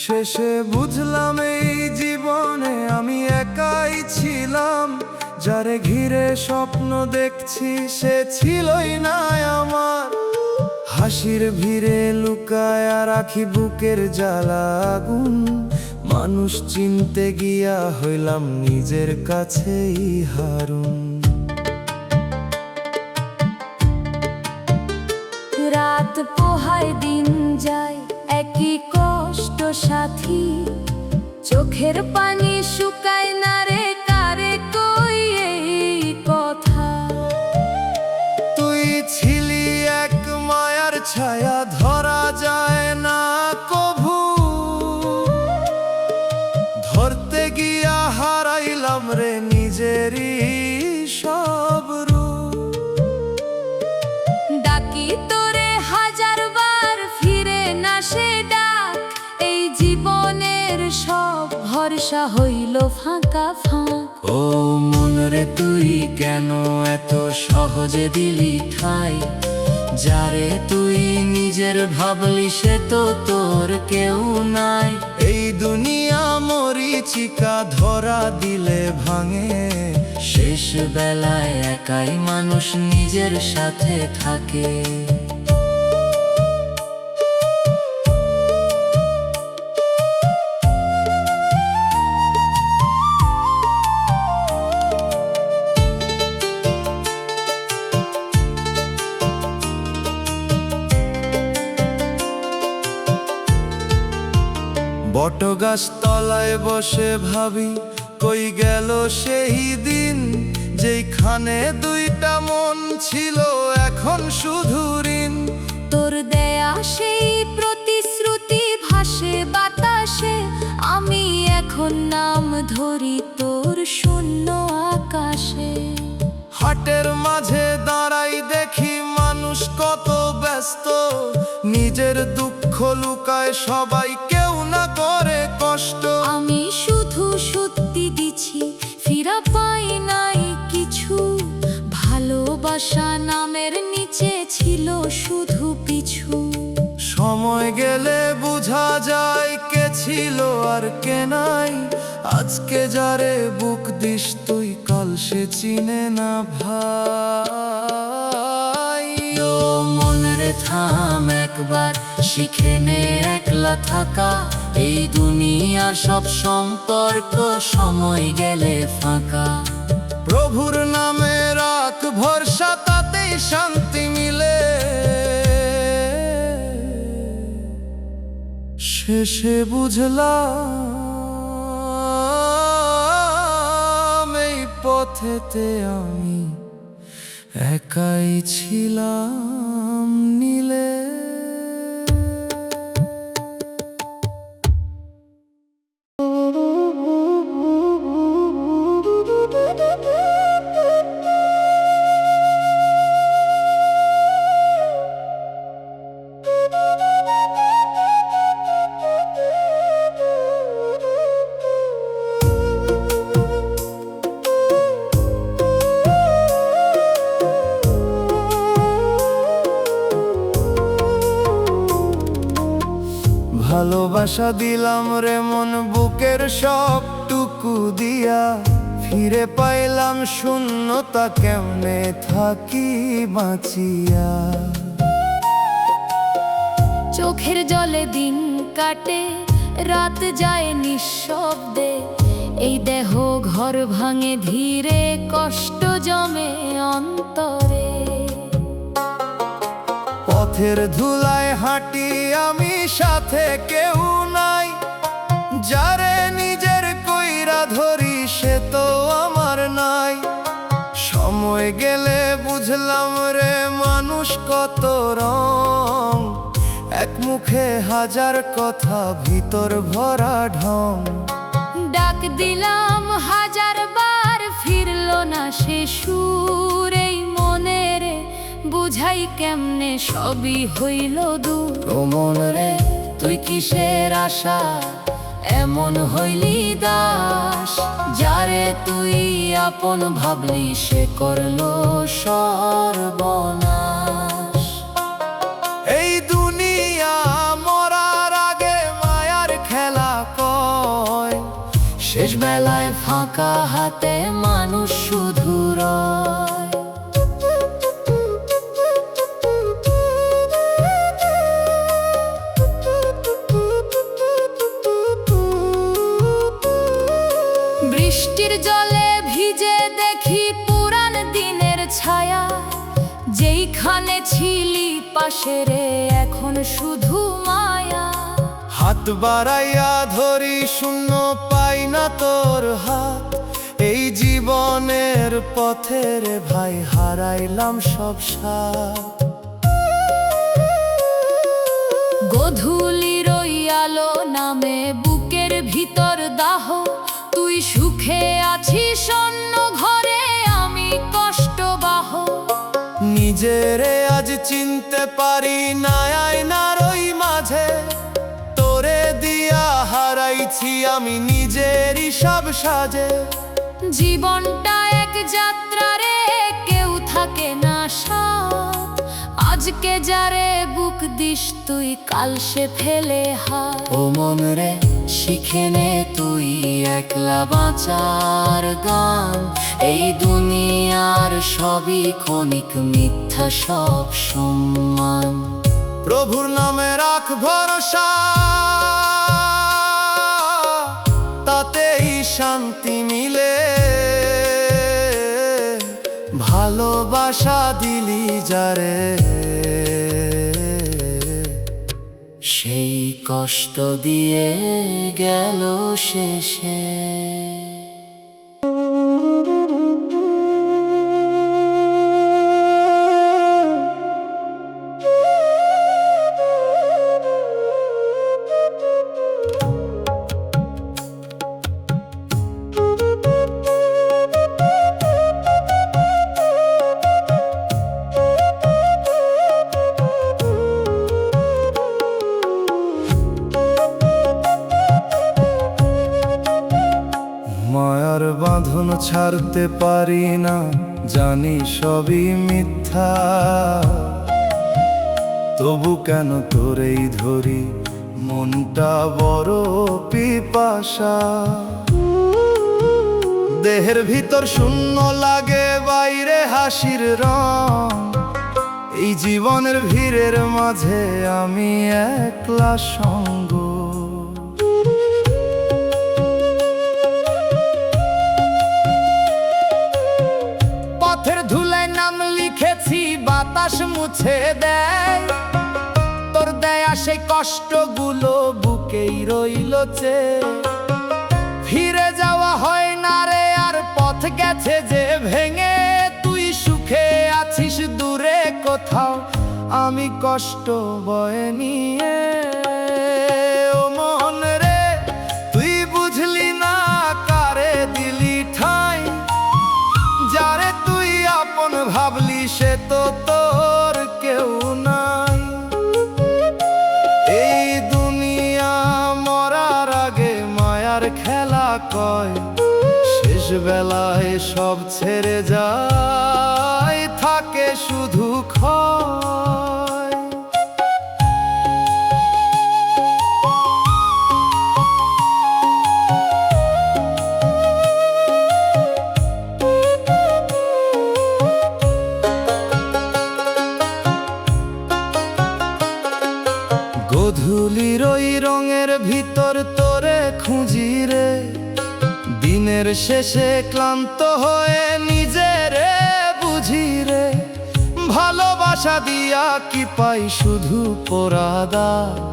শেষে বুঝলাম এই জীবনে আমি একাই ছিলাম, যারে ঘিরে স্বপ্ন দেখছি সে ছিলই না আমার। হাসির ভিড়ে লুকায় রাখি বুকের জ্বালা আগুন, মানুষ চিনতে গিয়া হইলাম নিজের কাছেই হারুন। রাত পোহায় দিন যায় একই কষ্ট সাথী, চোখের পানি শুকায় না রে কারে কই এই কথা। তুই ছিলি এক মায়ার ছায়া, ধরা যায় না কভু, ধরতে গিয়া হারাইলাম রে নিজেরই সব রূপ। ডাকি তোরে হাজার বার ফিরে না সে ডাক, এই জীবনের সব ভরসা হইল ফাঁকা ফাঁক। ও মন রে তুই কেন এত সহজে দিলি ঠাই, যারে তুই নিজের ভাবলি সে তো তোর কেউ নাই। এই দুনিয়া মরিচিকা ধরা দিলে ভাঙে, শেষ বেলায় একাই মানুষ নিজের সাথে থাকে। বটগাছ তলায় বসে ভাবি কই গেল সেই দিন, যেইখানে দুইটা মন ছিল এখন শুধু ঋণ। তোর দেয়া সেই প্রতিশ্রুতি ভাসে বাতাসে, আমি এখন নাম ধরি তোর শূন্য আকাশে। হাটের মাঝে দাঁড়াই দেখি মানুষ কত ব্যস্ত, নিজের দুঃখ লুকায় সবাই কেউ না করে কষ্ট। আমি শুধু সত্যি দিছি ফিরা পাই নাই কিছু, ভালোবাসা নামের নিচে ছিল শুধু পিছু। সময় গেলে বোঝা যায় কে ছিল আর কে নাই, আজকে যারে বুক দিস তুই কাল সে চিনে না ভাই। ও মন রে থাম একবার, শিখে নে একলা থাকা, এই দুনিয়ার সব সম্পর্ক সময় গেলে ফাঁকা। প্রভুর নামে রাখ ভরসা, তাতেই শান্তি মিলে। শেষে বুঝলাম এই পথেতে আমি একাই ছিলাম নীলে। ভালোবাসা দিলাম রে মন বুকের সবটুকু দিয়া, ফিরে পাইলাম শূন্যতা কেমনে থাকি বাঁচিয়া। চোখের জলে দিন কাটে রাত যায় নিঃশব্দে, এই দেহ ঘর ভাঙে ধীরে কষ্ট জমে অন্তরে। পথের ধুলায় হাঁটি আমি সাথে কেউ নাই, যারে নিজের কইরা ধরি সে তো আমার নাই। সময় গেলে বুঝলাম রে মানুষ কত রং, এক মুখে হাজার কথা ভিতর ভরা ঢং। ডাক দিলাম হাজার বার ফিরলো না সে সুর, এই মনের বুঝাই কেমনে সবই হইল দূর। ও মন রে তুই কিসের আশা এমন হইলি দাস, যারে তুই আপন ভাবলি সে করলো সর্বনাশ। এই দুনিয়া মরার আগে মায়ার খেলা যেখানে ছিলি পাশে রে এখন শুধু মায়া। হাত বাড়াইয়া ধরি শূন্য পাই না তোর হাত, এই জীবনের পথে রে ভাই হারাইলাম সব সাথ। গধূলির ওই আলো নামে বুকের ভিতর দাহ, তুই সুখে আছিস অন্য ঘরে আমি কষ্ট বাহ। নিজেরে আজ চিনতে পারি না আয়নার ওই মাঝে, তোরে দিয়া হারাইছি আমি নিজেরই সব সাজে। জীবনটা এক যাত্রা রে কেউ থাকে না সাথ, আজকে যারে বুক দিস তুই কাল সে ফেলে হাত। ও মন রে শিখে নে তুই একলা বাঁচার গান, এই দুনিয়ার সবই ক্ষণিক মিথ্যা সব সম্মান। প্রভুর নামে রাখ ভরসা, তাতেই শান্তি মিলে। ভালোবাসা দিলি যারে সেই কষ্ট দিয়ে গেল শেষে। মায়ার বাঁধন ছাড়তে পারি না, জানি সবই মিথ্যা, তবু কেন তোরেই ধরি মনটা বড় পিপাসা। দেহের ভিতর শূন্য লাগে বাইরে হাসির রং, এই জীবনের ভিড়ের মাঝে আমি একলা সঙ্গ। পথের ধুলায় নাম লিখেছি বাতাস মুছে দেয়, তোর দেয়া সেই কষ্টগুলো বুকেই রইল চেয়ে। ফিরে যাওয়া হয় না রে আর পথ গেছে যে ভেঙে, তুই সুখে আছিস দূরে কোথাও আমি কষ্ট বয়ে নিয়ে। ও মন রে তুই বুঝলি না কারে দিলি ঠাই, যারে তুই আপন ভাবলি সে তো তোর কেউ নাই। এই দুনিয়া মরার আগে মায়ার খেলা কয়, শেষ বেলায় সব ছেড়ে যায় থাকে শুধু ক্ষয়। গধূলির ওই রঙের ভিতর তোরে খুঁজি রে, দিনের শেষে ক্লান্ত হয়ে নিজেরে বুঝি রে। ভালোবাসা দিয়া কি পাই শুধু পোড়া দাগ,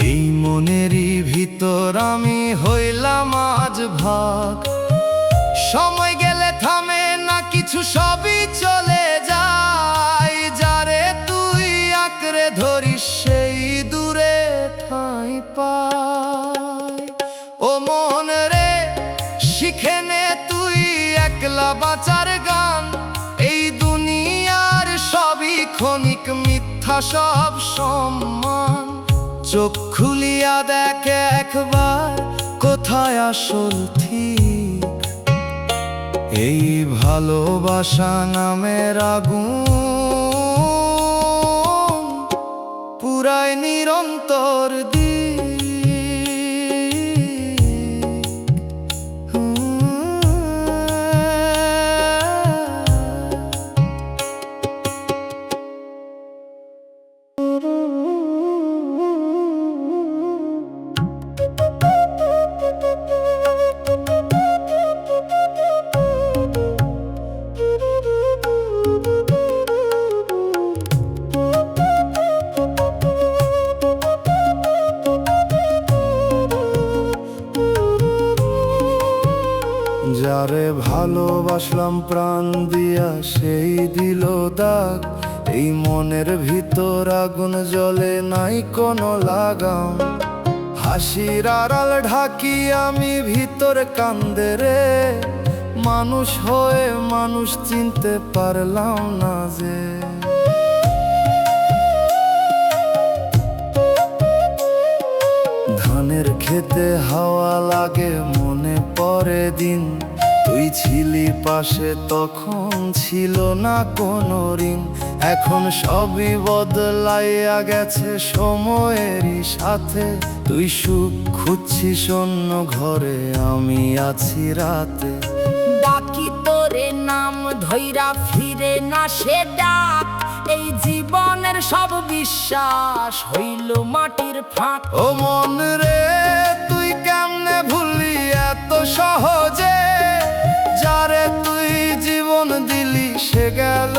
এই মনেরই ভিতর আমি হইলাম আজ ভাগ। সময় গেলে থামে না কিছু সবই চলে যায়, যারে তুই আঁকড়ে ধরিস সেই দূরে ঠাঁই পায়। ও মন রে শিখে নে তুই একলা বাঁচার গান, এই দুনিয়ার সবই ক্ষণিক মিথ্যা সব সম্মান। চোখ খুলিয়া দেখ একবার কোথায় আসল ঠিক, এই ভালোবাসা নামের আগুন পুরায় নিরন্তর দিক। ভালোবাসলাম প্রাণ দিয়া, সেই দিল দাগ। এই মনের ভিতর আগুন জ্বলে, নাই কোনো লাগাম। হাসির আড়াল ঢাকি আমি, ভিতর কান্দে রে। মানুষ হয়ে মানুষ চিনতে পারলাম না যে। ধানের খেতে হাওয়া লাগে, মনে পড়ে দিন। তুই ছিলি পাশে, তখন ছিল না কোনো ঋণ। এখন সবই বদলাইয়া গেছে সময়েরই সাথে। তুই সুখ খুঁজছিস অন্য ঘরে, আমি আছি রাতে। ডাকি তোরে নাম ধইরা, ফিরে না সে ডাক। এই জীবনের সব বিশ্বাস হইল মাটির ফাঁক। ও মন রে, তুই কেমনে ভুললি এত সহজে? যারে তুই জীবন দিলি, সে গেল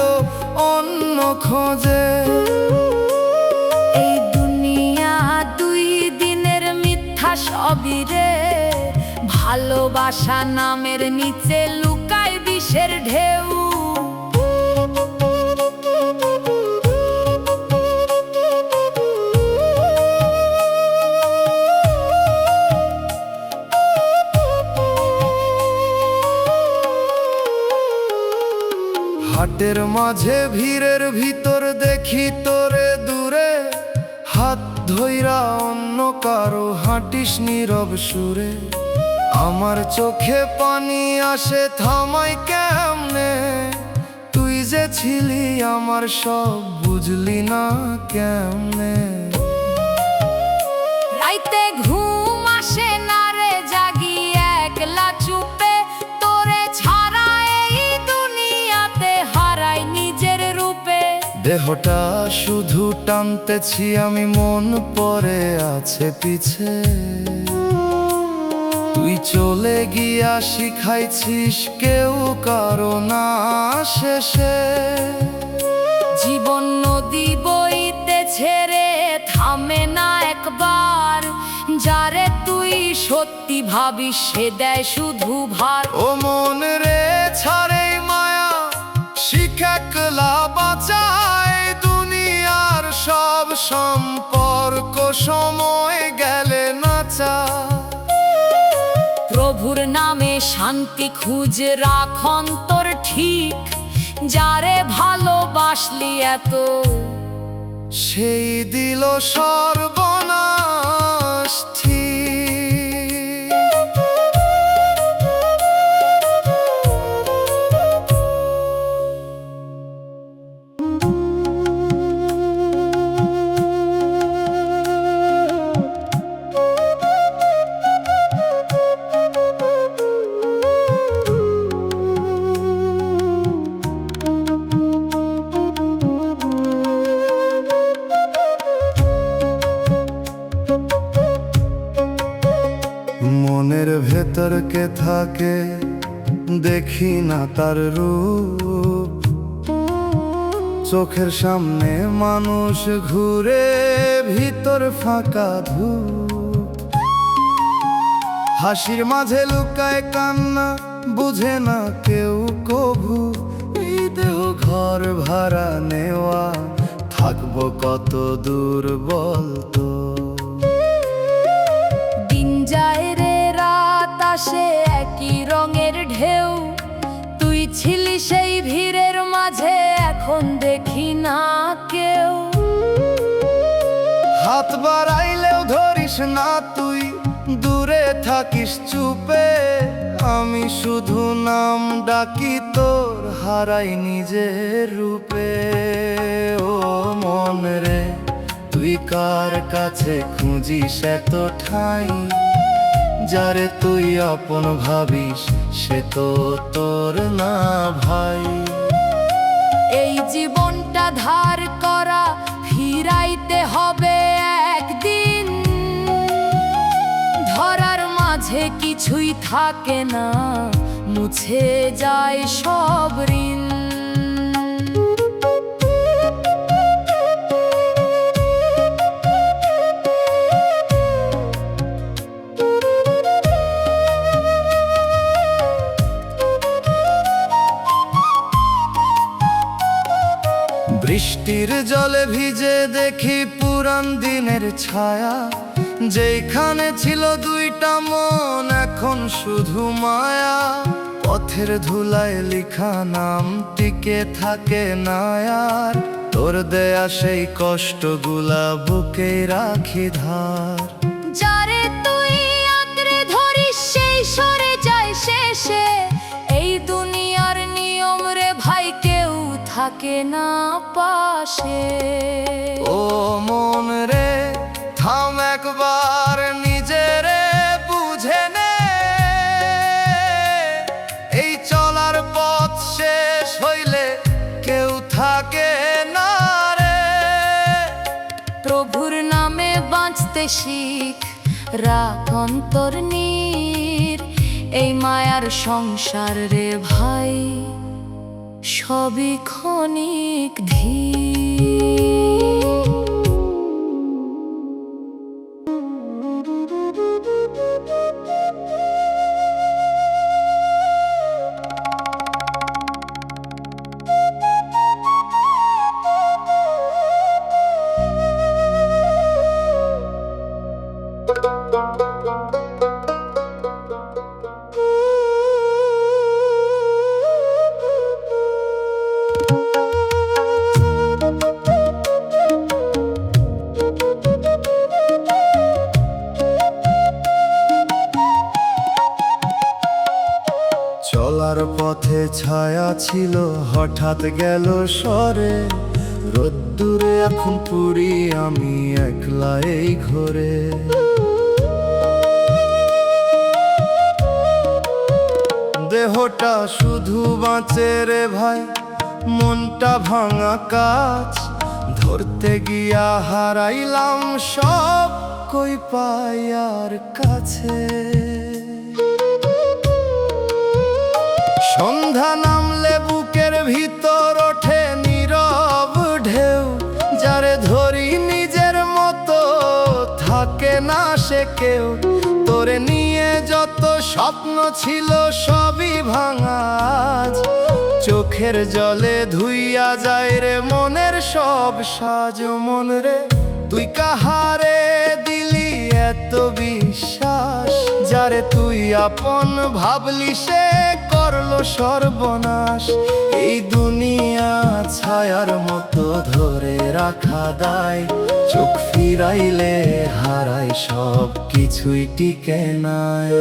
অন্য খোঁজে। এই দুনিয়া দুই দিনের মিথ্যা সবই রে। ভালোবাসা নামের নিচে লুকায় বিষের ঢেউ। হাটের মাঝে ভিড়ের ভিতর দেখি তোরে দূরে। হাত ধইরা অন্য কারো হাঁটিস নীরব সুরে। আমার চোখে পানি আসে, থামাই কেমনে? তুই যে ছিলি আমার সব, বুঝলি না কেমনে? রাইতে ঘুম আসে না রে, জাগি একলা চুপে। তোরে ছাড়া এই দুনিয়াতে হারাই নিজের রূপে। দেহটা শুধু টানতেছি আমি, মন পড়ে আছে পিছে। তুই চলে গিয়া শিখাইছিস, কেউ কারো না শেষে। জীবন নদী বইতেছে রে, থামে না একবার। যারে তুই সত্যি ভাবিস, সে দেয় শুধু ভার। ও মন রে, ছাড়ে মায়া, শিখাকলা বাঁচায়। দুনিয়ার সব সম্পর্ক সময় গেলে নাচা। প্রভুর নামে শান্তি খুঁজ, রাখ অন্তর ঠিক। যারে ভালোবাসলি এত, সেই দিল সর্বনাশ ঠিক। মনের ভেতর কে থাকে, দেখি না তার রূপ। চোখের সামনে মানুষ ঘুরে, ভিতর ফাঁকা ধূপ। হাসির মাঝে লুকায় কান্না, বুঝে না কেউ কভু। এই দেহ ঘর ভাড়া নেওয়া, থাকবো কত দূর বলতো? দিন যায় রে, রাত আসে, একই রঙের ঢেউ। তুই ছিলি সেই ভিড়ের মাঝে, এখন দেখি না কেউ। হাত বাড়াইলেও ধরিস না তুই, দূরে থাকিস চুপে। আমি শুধু নাম ডাকি তোর, হারাই নিজের রূপে। ও মন রে, তুই কার কাছে খুঁজিস এত ঠাঁই? যারে তুই আপন ভাবিস, সে তো তোর না ভাই। এই জীবনটা ধার করা, ফিরাইতে হবে একদিন। ধরার মাঝে কিছুই থাকে না, মুছে যায় সব ঋণ। বৃষ্টির জলে ভিজে দেখি পুরান দিনের ছায়া, যেখানে ছিল দুইটা মন এখন শুধু মায়া। পথের ধুলায় লিখা নাম টিকে থাকে না আর, তোর দেয়া সেই কষ্টগুলা বুকে রাখি ধার। যারে তুই আঁকড়ে ধরিস সেই সরে যায় শেষে, এই দুনিয়ার নিয়ম রে ভাই কেউ থাকে না পাশে। ও মন রে থাম একবার নিজেরে বুঝে নে, এই চলার পথ শেষ হইলে কেউ থাকে না রে। প্রভুর নামে বাঁচতে শিখ, রাখ অন্তর নীর, এই মায়ার সংসার রে ভাই সবই ক্ষণিক ধীর। চলার পথে ছায়া ছিল হঠাৎ গেল সরে, রোদ্দুরে এখন পুরি আমি একলা এই ঘরে। দেহটা শুধু বাঁচে রে ভাই, মনটা ভাঙা কাজ, ধরতে গিয়া হারাইলাম সব কই পাই আর কাছে। সন্ধ্যা নামলে বুকের ভিতর ওঠে নীরব ঢেউ, যারে ধরি নিজের মতো থাকে না সে কেউ। তোরে নিয়ে যত স্বপ্ন ছিল সবই ভাঙা আজ, চোখের জলে ধুইয়া যায় রে মনের সব সাজ। মন রে তুই কাহারে দিলি এত বিশ্বাস, যারে তুই আপন ভাবলি সে করলো সর্বনাশ। এই দুনিয়া ছায়ার মতো ধরে রাখা দায়, চোখ ফিরাইলে হারায় সব কিছুই টিকে নাই।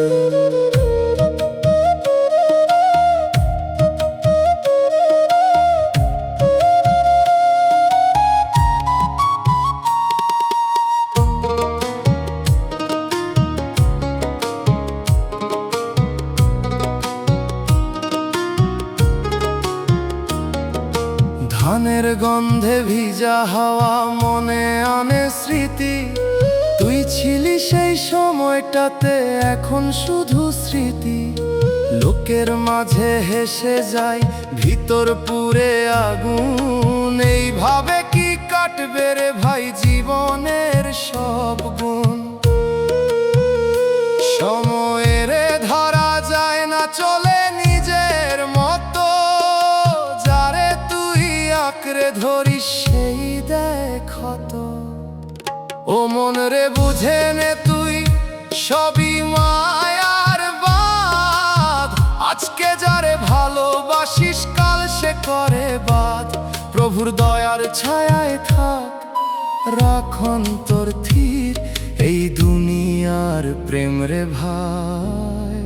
ধানের গন্ধে ভিজা হাওয়া মনে আনে স্মৃতি, তুই ছিলি সেই সময়টাতে এখন শুধু স্মৃতি। লোকের মাঝে হেসে যায় ভিতর পুরে আগুন, এইভাবে কি কাটবে রে ভাই জীবনের সব গুণ। সময়ের ধরা যায় না চলে নিজের মতো, যারে তুই আঁকড়ে ধরিস সেই দেখ তো। ও মন রে বুঝে নে তুই সবই মায়ার বাঁধ, আজকে যারে ভালোবাসিস কাল সে করে বাদ। প্রভুর দয়ার ছায়ায় থাক, রাখ অন্তর থির, এই দুনিয়ার প্রেম রে ভাই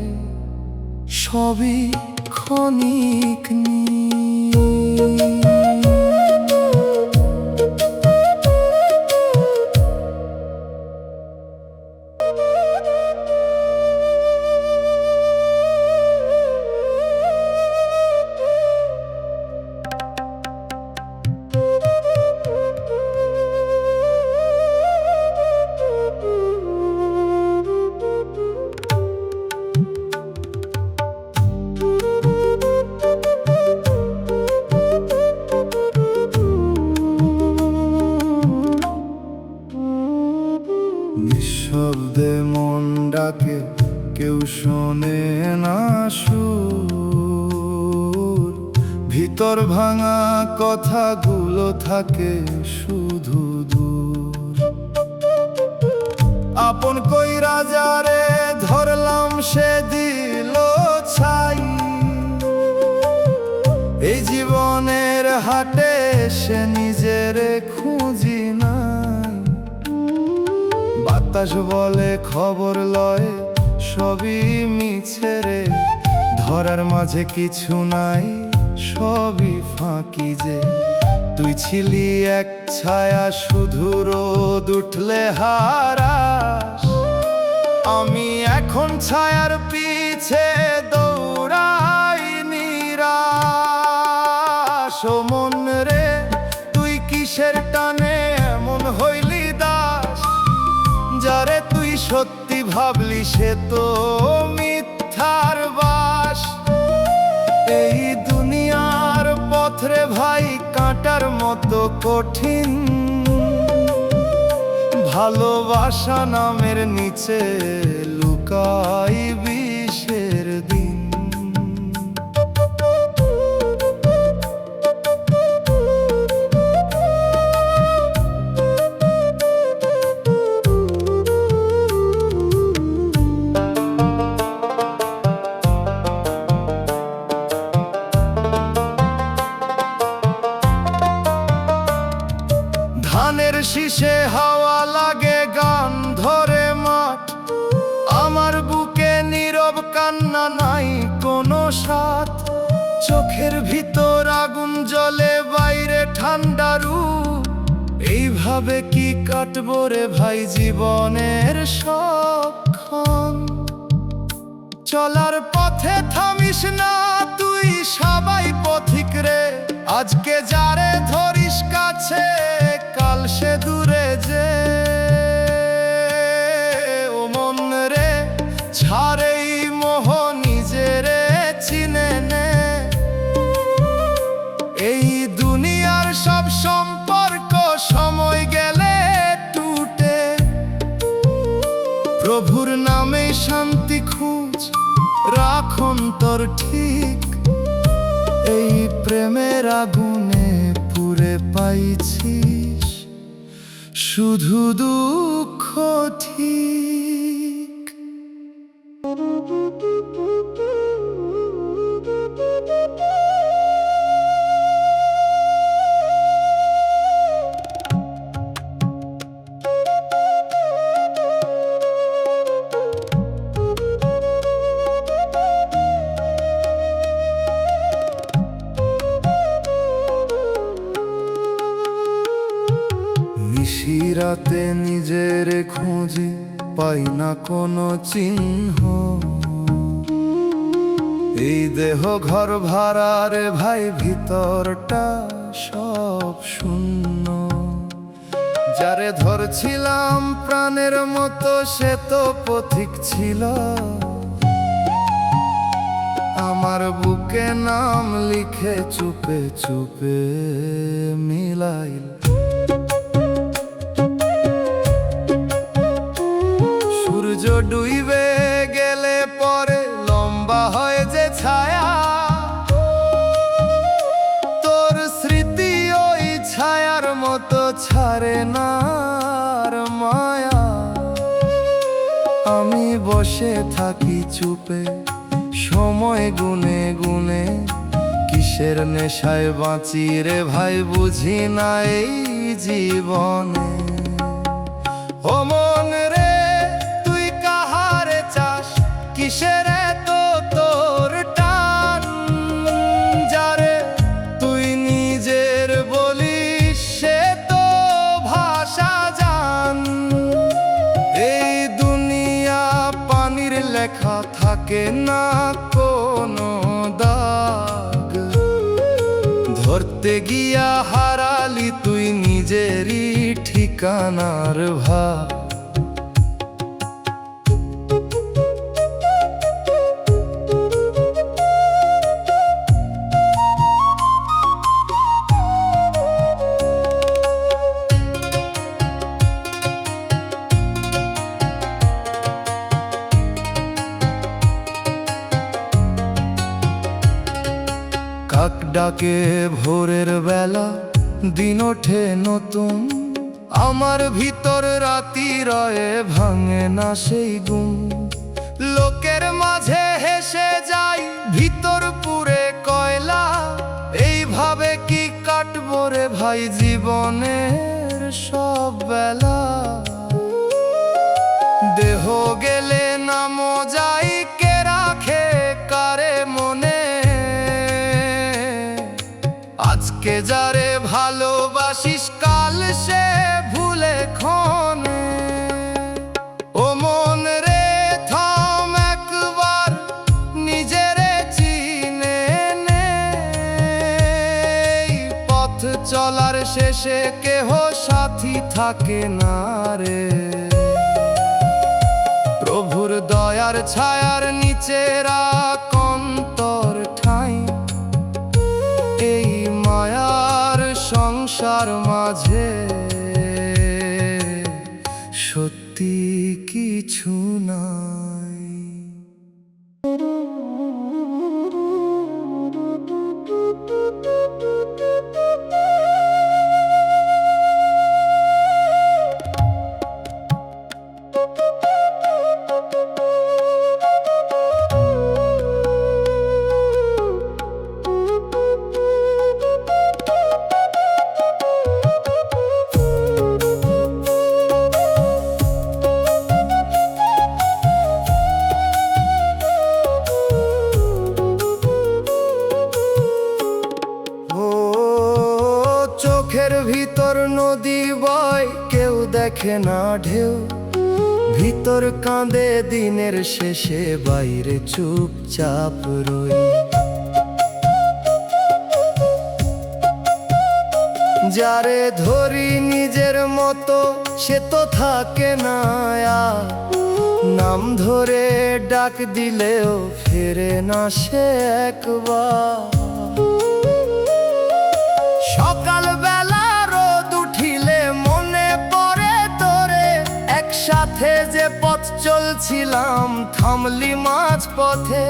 সবই ক্ষণিক নীর। নিঃশব্দে মন ডাকে কেউ শোনে না সুর, ভিতর ভাঙা কথাগুলো থাকে শুধু দূর। আপন কই রাজারে ধরলাম সে দিল ছাই, এই জীবনের হাটে সে নিজেরে খুঁজি নাই। বাতাস বলে খবর লয় সবই মিছে রে, ধরার মাঝে কিছু নাই সবই ফাঁকি যে। তুই ছিলি এক ছায়া শুধু রোদ উঠলে হারাস, আমি এখন ছায়ার পিছে দৌড়াই নিরাশ। ও মন রে তুই কিসের টানে এমন হইলি দাস, যারে তুই সত্যি ভাবলি সে তো মিথ্যার বাস। এই দুনিয়ার পথ রে ভাই কাঁটার মতো কঠিন, ভালোবাসা নামের নিচে লুকাই বিষের দিন। ধানের শীষে হাওয়া লাগে গান ধরে মাঠ, আমার বুকে নীরব কান্না নাই কোনো সাথ। চোখের ভিতর আগুন জ্বলে বাইরে ঠান্ডা রূপ, এইভাবে কি কাটবো রে ভাই জীবনের সবক্ষণ। চলার পথে থামিস না তুই সবাই পথিক রে, আজকে যারে ধরিস কাছে কাল সে দূরে যে। ও মন রে ছাড়েই মোহ নিজেরে চিনে নে, এই দুনিয়ার সব সম্পর্ক সময় গেলে টুটে। প্রভুর নামে শান্তি খুঁজ রাখ অন্তর ঠিক, এই প্রেমের আগুনে পুড়ে পাইছিস শুধু দুঃখ ঠিক। নিশিরাতে নিজের খুঁজি পাই না কোনো চিহ্ন, এই দেহ ঘর ভাড়ার ভাই ভিতরটা সব শূন্য। যারে ধরছিলাম প্রাণের মতো সে তো পথিক ছিল, আমার বুকে নাম লিখে চুপে চুপে মিলাইল। সূর্য ডুইবে গেলে পরে লম্বা হয় যে ছায়া, তোর স্মৃতি ওই ছায়ার মতো ছাড়ে না আর মায়া। আমি বসে থাকি চুপে সময় গুনে গুনে, কিসের নেশায় বাঁচি রে ভাই বুঝি না এই জীবনে। ও মন রে তুই কাহারে চাস, কিসের তো তোর টান, যারে তুই নিজের বলিস সে তো ভাষা জান। এই দুনিয়া পানির লেখা থাকে না কোনো দাগ, ধরতে গিয়া হারালি তুই নিজেরই ঠিকানার ভাগ। কাক ডাকে ভোরের বেলা দিন ওঠে নতুন। আমার ভিতর রাতি রয়ে ভাঙে না সেই গুম। লোকের মাঝে হেসে যাই, ভিতর পুরে কয়লা। এইভাবে কি কাটবো রে ভাই জীবনের সব বেলা। দেহ গেলে নামো যাই, কে রাখে কারে মনে। আজকে যারে ভালোবাসিস কাল সে ভুলে ক্ষণে। ও মন রে থাম একবার, নিজেরে চিনে নে। এই পথ চলার শেষে কেহ সাথী থাকে না রে। প্রভুর দয়ার ছায়ার নিচে রাখ অন্তর ঠাঁই। এই মায়ার সংসার মাঝে সত্যি কিছু নাই। চোখের ভিতর নদী বয়, কেউ দেখে না ঢেউ। ভিতর কাঁদে দিনের শেষে, বাইরে চুপচাপ রই। যারে ধরি নিজের মতো সে তো থাকে না আর। নাম ধরে ডাক দিলেও ফেরে না সে একবার। সকালবেলা রোদ উঠিলে মনে পড়ে তোরে। একসাথে যে পথ চলছিলাম, থামলি মাঝ পথে।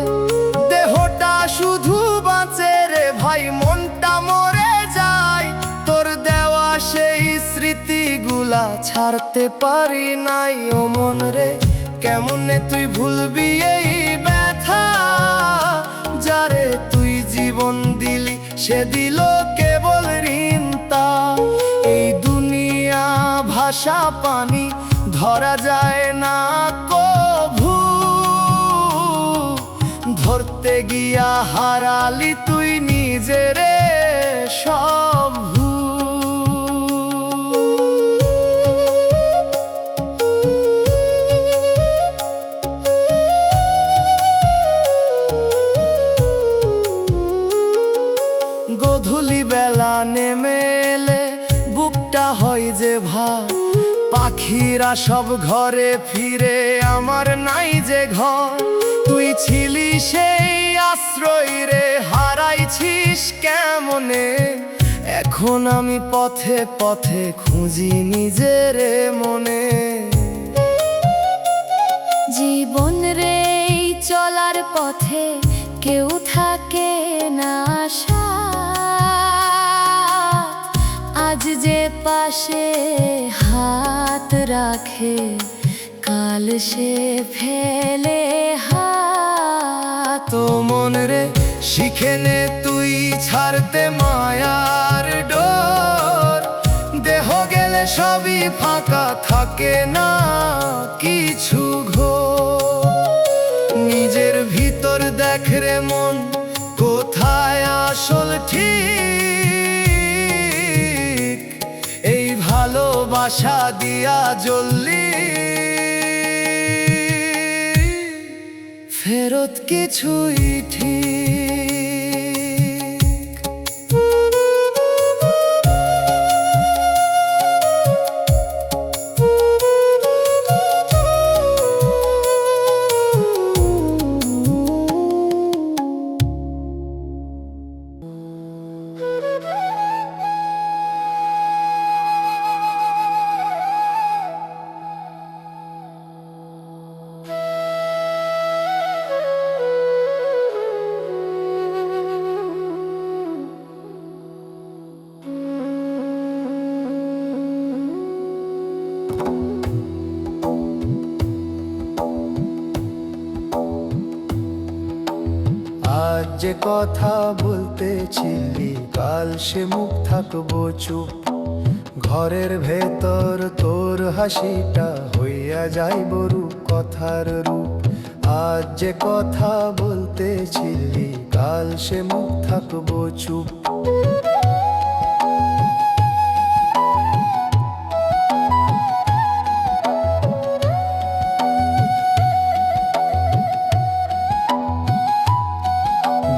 দেহটা শুধু বাঁচে রে ভাই, মনটা মরে যায়। তোর দেওয়া সেই স্মৃতিগুলা ছাড়তে পারি নাই। ও মন রে কেমনে তুই ভুলবি এই ব্যথা। যারে তুই জীবন দিলি সে দিল কেবল ঋণ তা। এই দুনিয়া ভাষা পানি, ধরা যায় না কভু। ধরতে গিয়া হারালি তুই নিজেরে সব ভুল। গধূলি বেলা নেমে এলে বুকটা হয় যে ভার। পাখিরা সব ঘরে ফিরে, আমার নাই যে ঘর। তুই ছিলি সেই আশ্রয় রে, হারাইছিস কেমনে। এখন আমি পথে পথে খুঁজি নিজের মনে। জীবন রে এই চলার পথে কেউ থাকে না সাথ। আজ যে পাশে হাত রাখে, কাল সে ফেলে হাত। তো মন রে শিখে নে তুই ছাড়তে মায়ার ডোর। দেহ গেলে সবই ফাঁকা, থাকে না কিছু ঘোর। নিজের ভিতর দেখ রে মন, কোথায় আসল ঠিক। এই ভালোবাসা দিয়া জ্বললি, ফেরত কিছুই ঠিক। যে কথা বলতেছিলি কাল সে মুখ থাকবো চুপ। ঘরের ভেতর তোর হাসিটা হইয়া যাইব রূপ কথার রূপ। আজ যে কথা বলতেছিলি কাল সে মুখ থাকবো চুপ।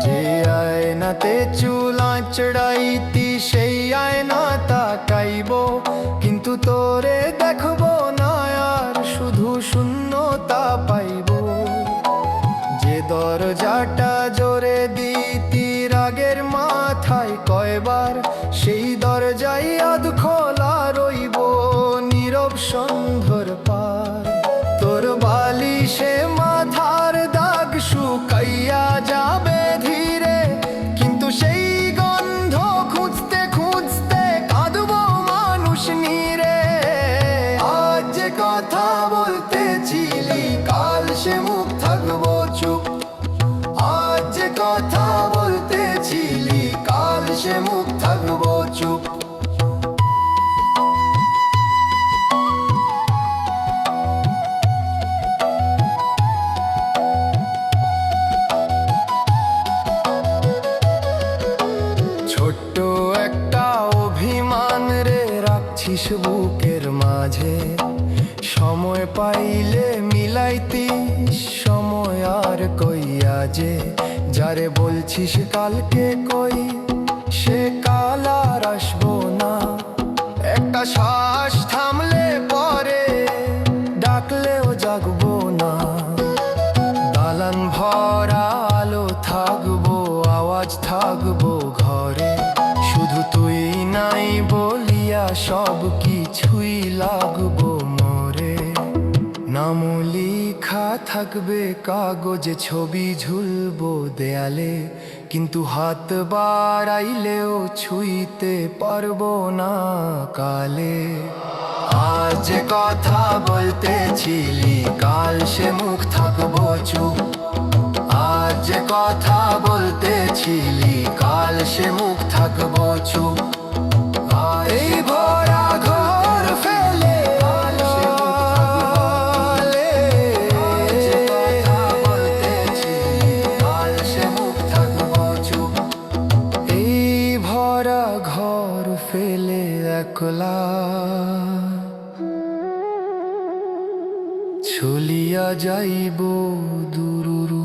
যে আয়নাতে চুল আঁচড়াইতি সেই আয়না তাকাইব, কিন্তু তোরে দেখবো না আর শুধু শূন্যতা পাইব। যে দরজাটা জোরে দিতি রাগের মাথায় কয়বার, সেই দরজাই আধ খোলা রইব নীরব সন্ধ্যর পার। তোর বালিশে মাথার দাগ শুকাইয়া যাবে ধীরে, কিন্তু সেই গন্ধ খুঁজতে খুঁজতে কাঁদবো মানুষ নীরে। আজ যে কথা বলতেছিলি কাল সে মুখ থাকবো চুপ। আজ যে কথা বলতেছিলি কাল সে মুখ থাকবো চুপ। ছোট্ট একটা অভিমান রে রাখছিস বুকের মাঝে, সময় পাইলে মিলাইতিস সময় আর কইয়া যে। যারে বলছিস কালকে কই সে কাল আর আসবো না। একটা শ্বাস থামলে পরে ডাকলেও জাগবো না। দালান ভরা আলো থাকবো আওয়াজ থাকবো ঘরে, শুধু তুই নাই বলিয়া সব কিছুই লাগবো মরে। নাম লেখা থাকবে কাগজে ছবি ঝুলবো দেয়ালে, কিন্তু হাত বাড়াইলেও ছুঁইতে পারবো না কালে। আজ যে কথা বলতেছিলি কাল সে মুখ থাকবো চুপ। আজ যে কথা বলতেছিলি কাল সে মুখ থাকবো চুপ। এই ভরা ঘর ফেলে কাল সে মুখ থাকবো চুপ। এই ভরা ঘর ফেলে একলা চলিয়া যাইব দুরুরু।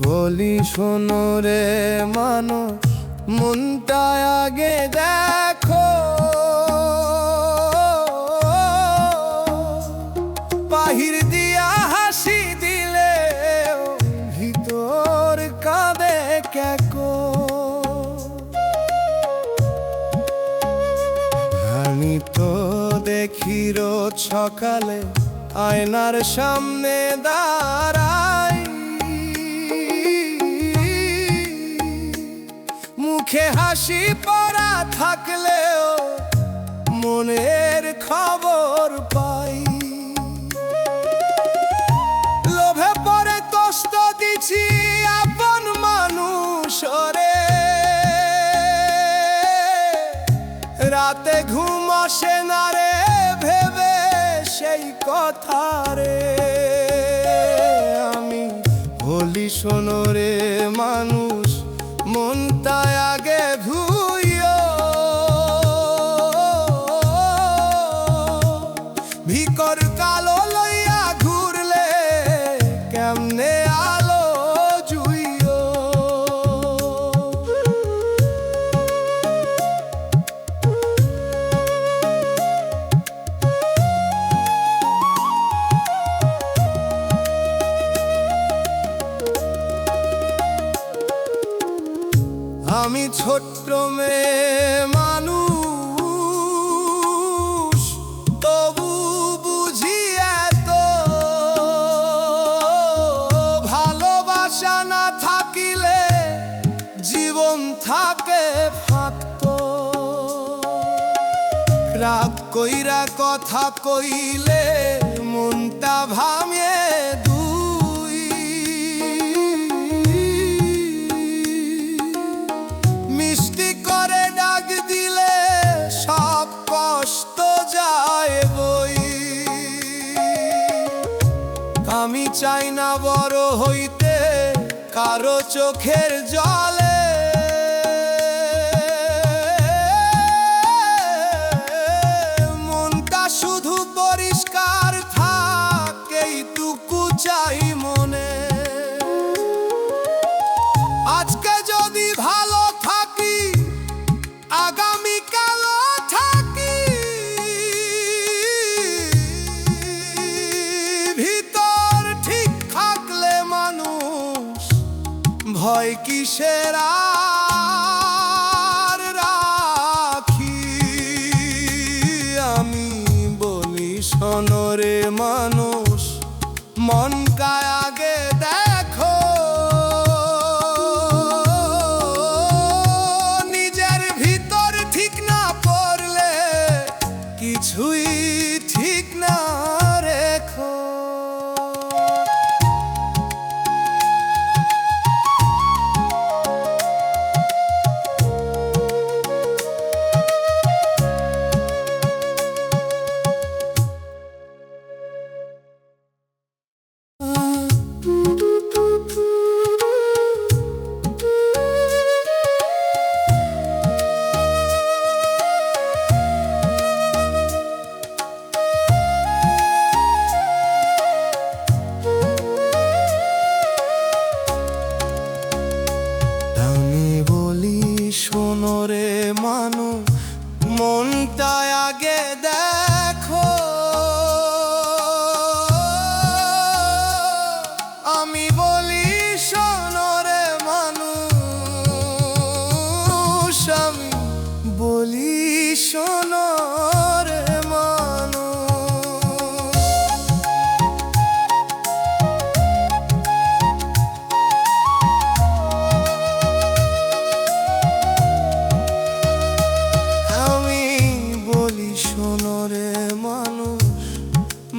বলি শোনো রে মানুষ মনটা আগে দেখো, বাহির দিয়া হাসি দিলে ভিতর কাঁদে কেকো। আমি তো দেখি রোজ সকালে আয়নার সামনে দাঁড়াই, মুখে হাসি পরা থাকলেও মনের খবর পাই। লোভে পরে কষ্ট দিছি আপন মানুষ রে, রাতে ঘুম আসে না রে ভেবে সেই কথা রে। আমি বলি শোনো রে মানুষ মনটা আগে ধুইও, ভিকর কালো লইয়া ঘুরলে কেমনে আলো জুইও। আমি ছোট্ট মেয়ে মানুষ কথা কইলে মনটা ভাঙে দুই, মিষ্টি করে ডাক দিলে সব কষ্ট যায় বই। আমি চাই না বড় হইতে কারো চোখের জলে, মনটা শুধু পরিষ্কার থাক এইটুকু চাই মনে। আজকে যদি ভালো থাকি আগামীকালও থাকি, ভিতর ঠিক থাকলে মানুষ ভয় কিসের আর রাখি। আমি বলি শোনরে মানুষ, মন কায় আগে দেখো, নিজের ভিতর ঠিক না পড়লে কিছুই ঠিক না রেখো। আমি বলি শোনরে মানুষ, মনটা আগে দেখো, আমি বলি শোনরে মানুষ, আমি বলি শোনরে মানুষ। আমি বলি শোনরে মানুষ,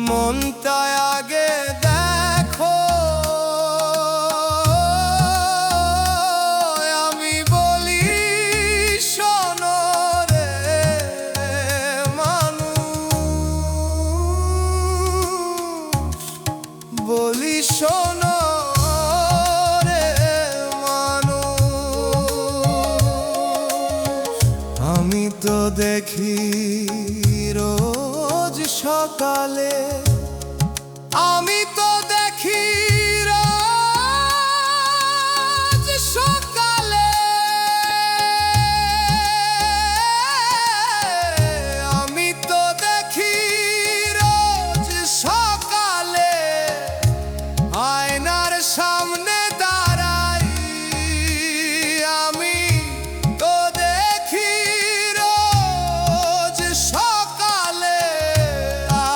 মনটা আগে দেখো, আমি বলি শোনরে মানুষ, বলি শোনরে মানুষ। আমি তো দেখি রোজ সকালে, আমি তো দেখি রোজ সকালে, আমি তো দেখি রোজ সকালে, আয়নার সামনে দাঁড়াই, আমি তো দেখি রোজ সকালে,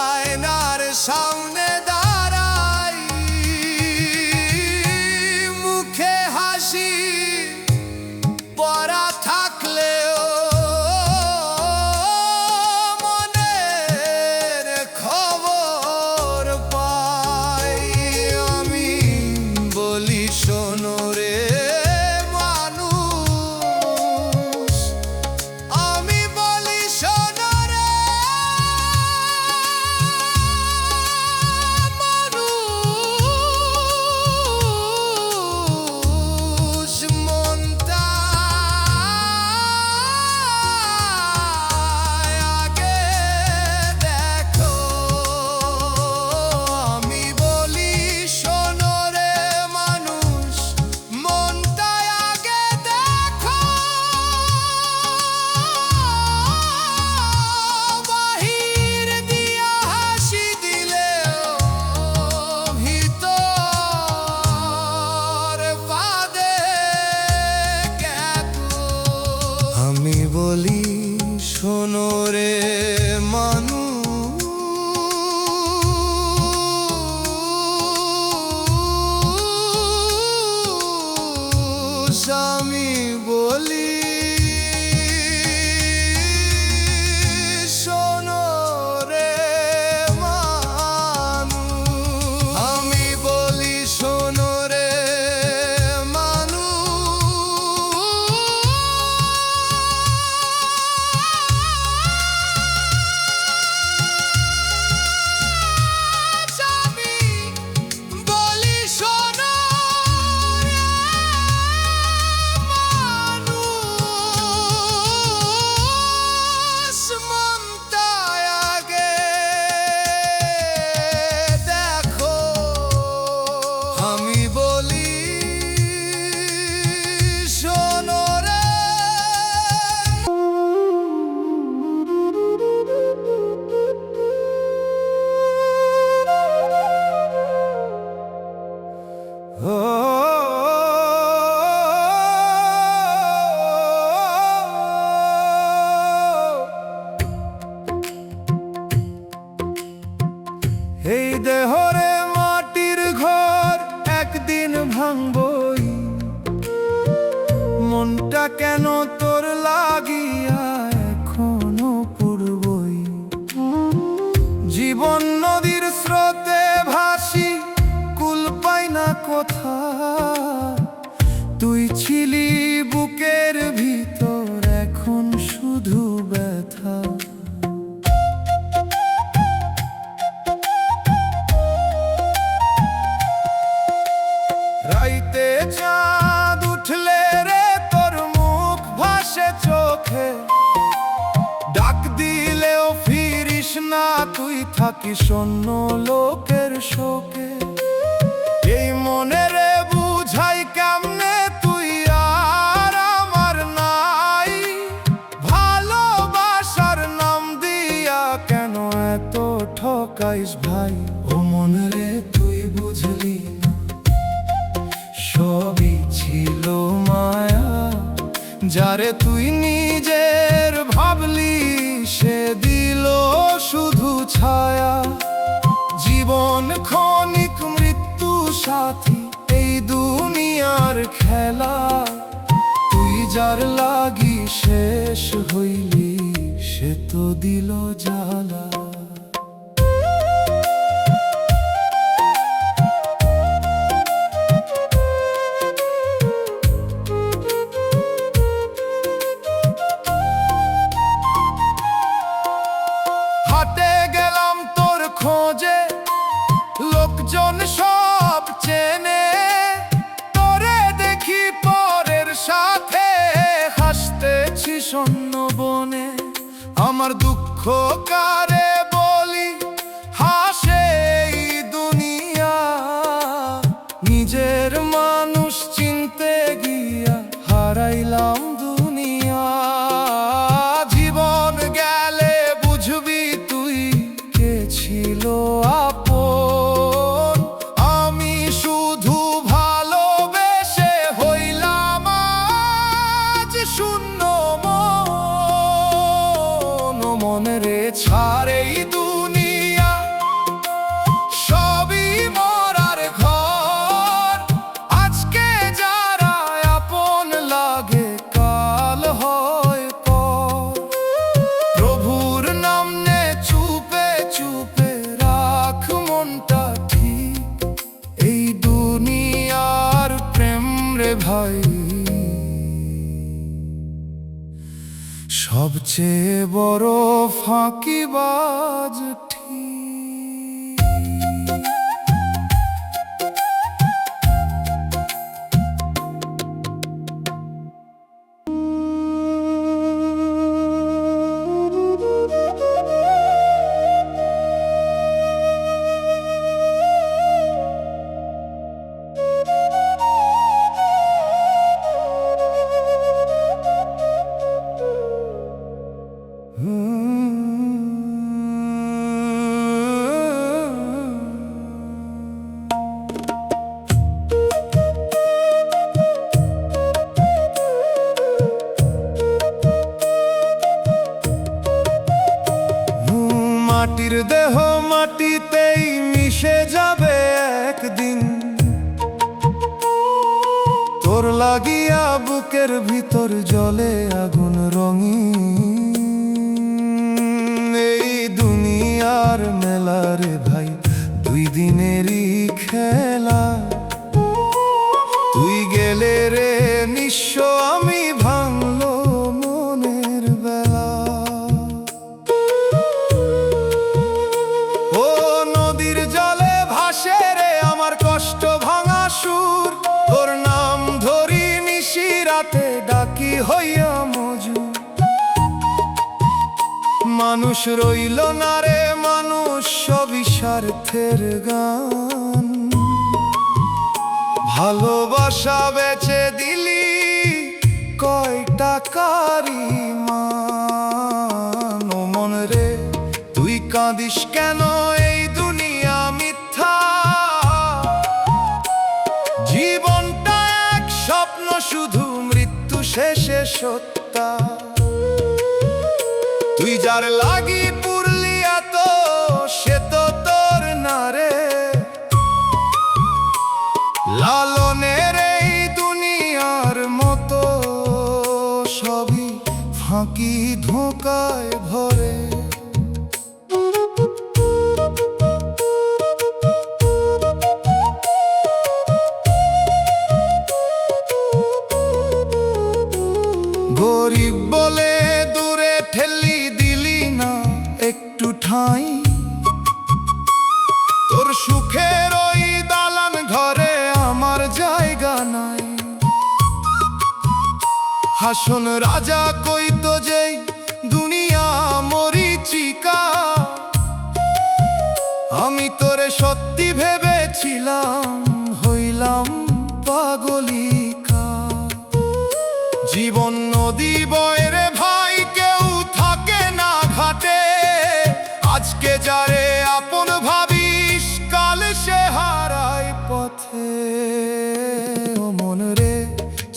আয়নার সামনে দাঁড়াই, মুখে হাসি পরা থাকলেও মনের খবর পাই। আমি বলি শোনরে মানুষ, আমি বলি শোনরে মানুষ, মনটা আগে দেখো, আমি বলি শোনরে মানুষ, ভাঙবই, মনটা কেন তোর লাগিয়া এখনো পড়বই। জীবন নদীর স্রোতে ভাসি, কুল পাই না কোথা, তুই ছিলি বুকের ভিতর, এখন শুধু ব্যথা। রাইতে চাঁদ উঠলে রে তোর মুখ ভাসে চোখে, ডাক দিলেও ফিরিস না, তুই থাকিস অন্য লোকের শোকে। এই মনে রে বুঝাই কেমনে তুই আর আমার নাই, ভালোবাসার নাম দিয়া কেন এত ঠকাইস ভাই। ও মনে রে তুই বুঝলি না, সবই ছিল মায়া, যারে তুই নিজের ভাবলি সে দিল শুধু ছায়া। জীবন ক্ষণিক মৃত্যু সাথী, এই দুনিয়ার খেলা, তুই যার লাগি শেষ হইলি সে তো দিল জ্বালা। হাটে গেলাম তোর খোঁজে, লোকজন সব চেনে, তোরে দেখি পরের সাথে হাসতেছি শূন্য বনে। আমার দুঃখ কারে বলি, হাসে এই দুনিয়া, নিজের মানুষ চিনতে গিয়া হারাইলাম দুনিয়া। জীবন গেলে বুঝবি তুই কে ছিল আপন, আমি শুধু ভালোবেসে হইলাম আজ শূন্য মন। মনে রে ছাড় এই দুনিয়া, সবই মরার ঘর, আজকে যারা আপন লাগে কাল হয় পর। প্রভুর নাম নে চুপে চুপে, রাখ মনটা ঠিক, এই দুনিয়ার প্রেম রে ভাই সবচেয়ে বড় ফাঁকিবাজ ঠিক। মাটির দেহ মাটিতেই মিশে যাবে একদিন, তোর লাগিয়া বুকের ভিতর জলে আগুন রঙিন। এই দুনিয়ার মেলা রে ভাই দুই দিনেরই খেলা, তুই গেলে রে নিঃস্ব আমি ভাঙলো মনের বেলা। ও নদীর জলে ভাসে রে আমার কষ্ট ভাঙা সুর, তোর নাম ধরি নিশি রাতে ডাকি হইয়া মজুর। মানুষ রইল না রে মানুষ, সবই স্বার্থের গান, ভালোবাসা বেচে দিলি কয় টাকারি মান। ও মন রে তুই কাঁদিস কেন, এই দুনিয়া মিথ্যা, জীবনটা এক স্বপ্ন শুধু, মৃত্যু শেষে সত্য। তুই যার লাগি পুরলি এত, সে তো তোর না রে, লালনে কি ধোঁকায় ভরে। গরিব বলে দূরে ঠেলি দিলি না একটু ঠাঁই, তোর সুখের ওই দালান ঘরে আমার জায়গা নাই। হাসন রাজা কইতো যেই দুনিয়া মরিচিকা, আমি তোরে সত্যি ভেবেছিলাম, হইলাম পাগলিকা। জীবন নদী বয় রে ভাই, কেউ থাকে না ঘাটে। আজকে যারে আপন ভাবিস, কাল সে হারায় পথে। ও মন রে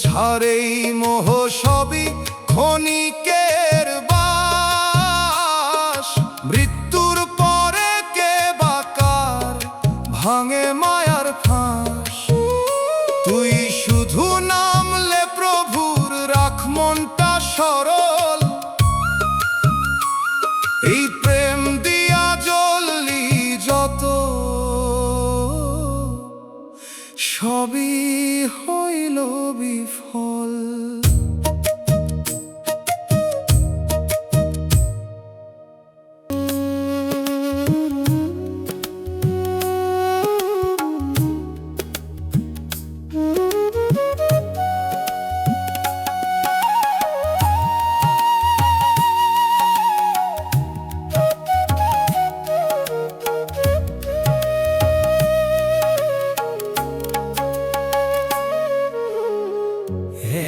ছাড়েই মোহ সবই ক্ষণিকের বাস। মৃত্যুর পরে কে বাকার ভাঙে মায়ার ফাঁস। তুই শুধু নামলে প্রভুর, রাখ মনটা সরল। এই প্রেম দিয়া জ্বললি যত, সবই হইল বিফল।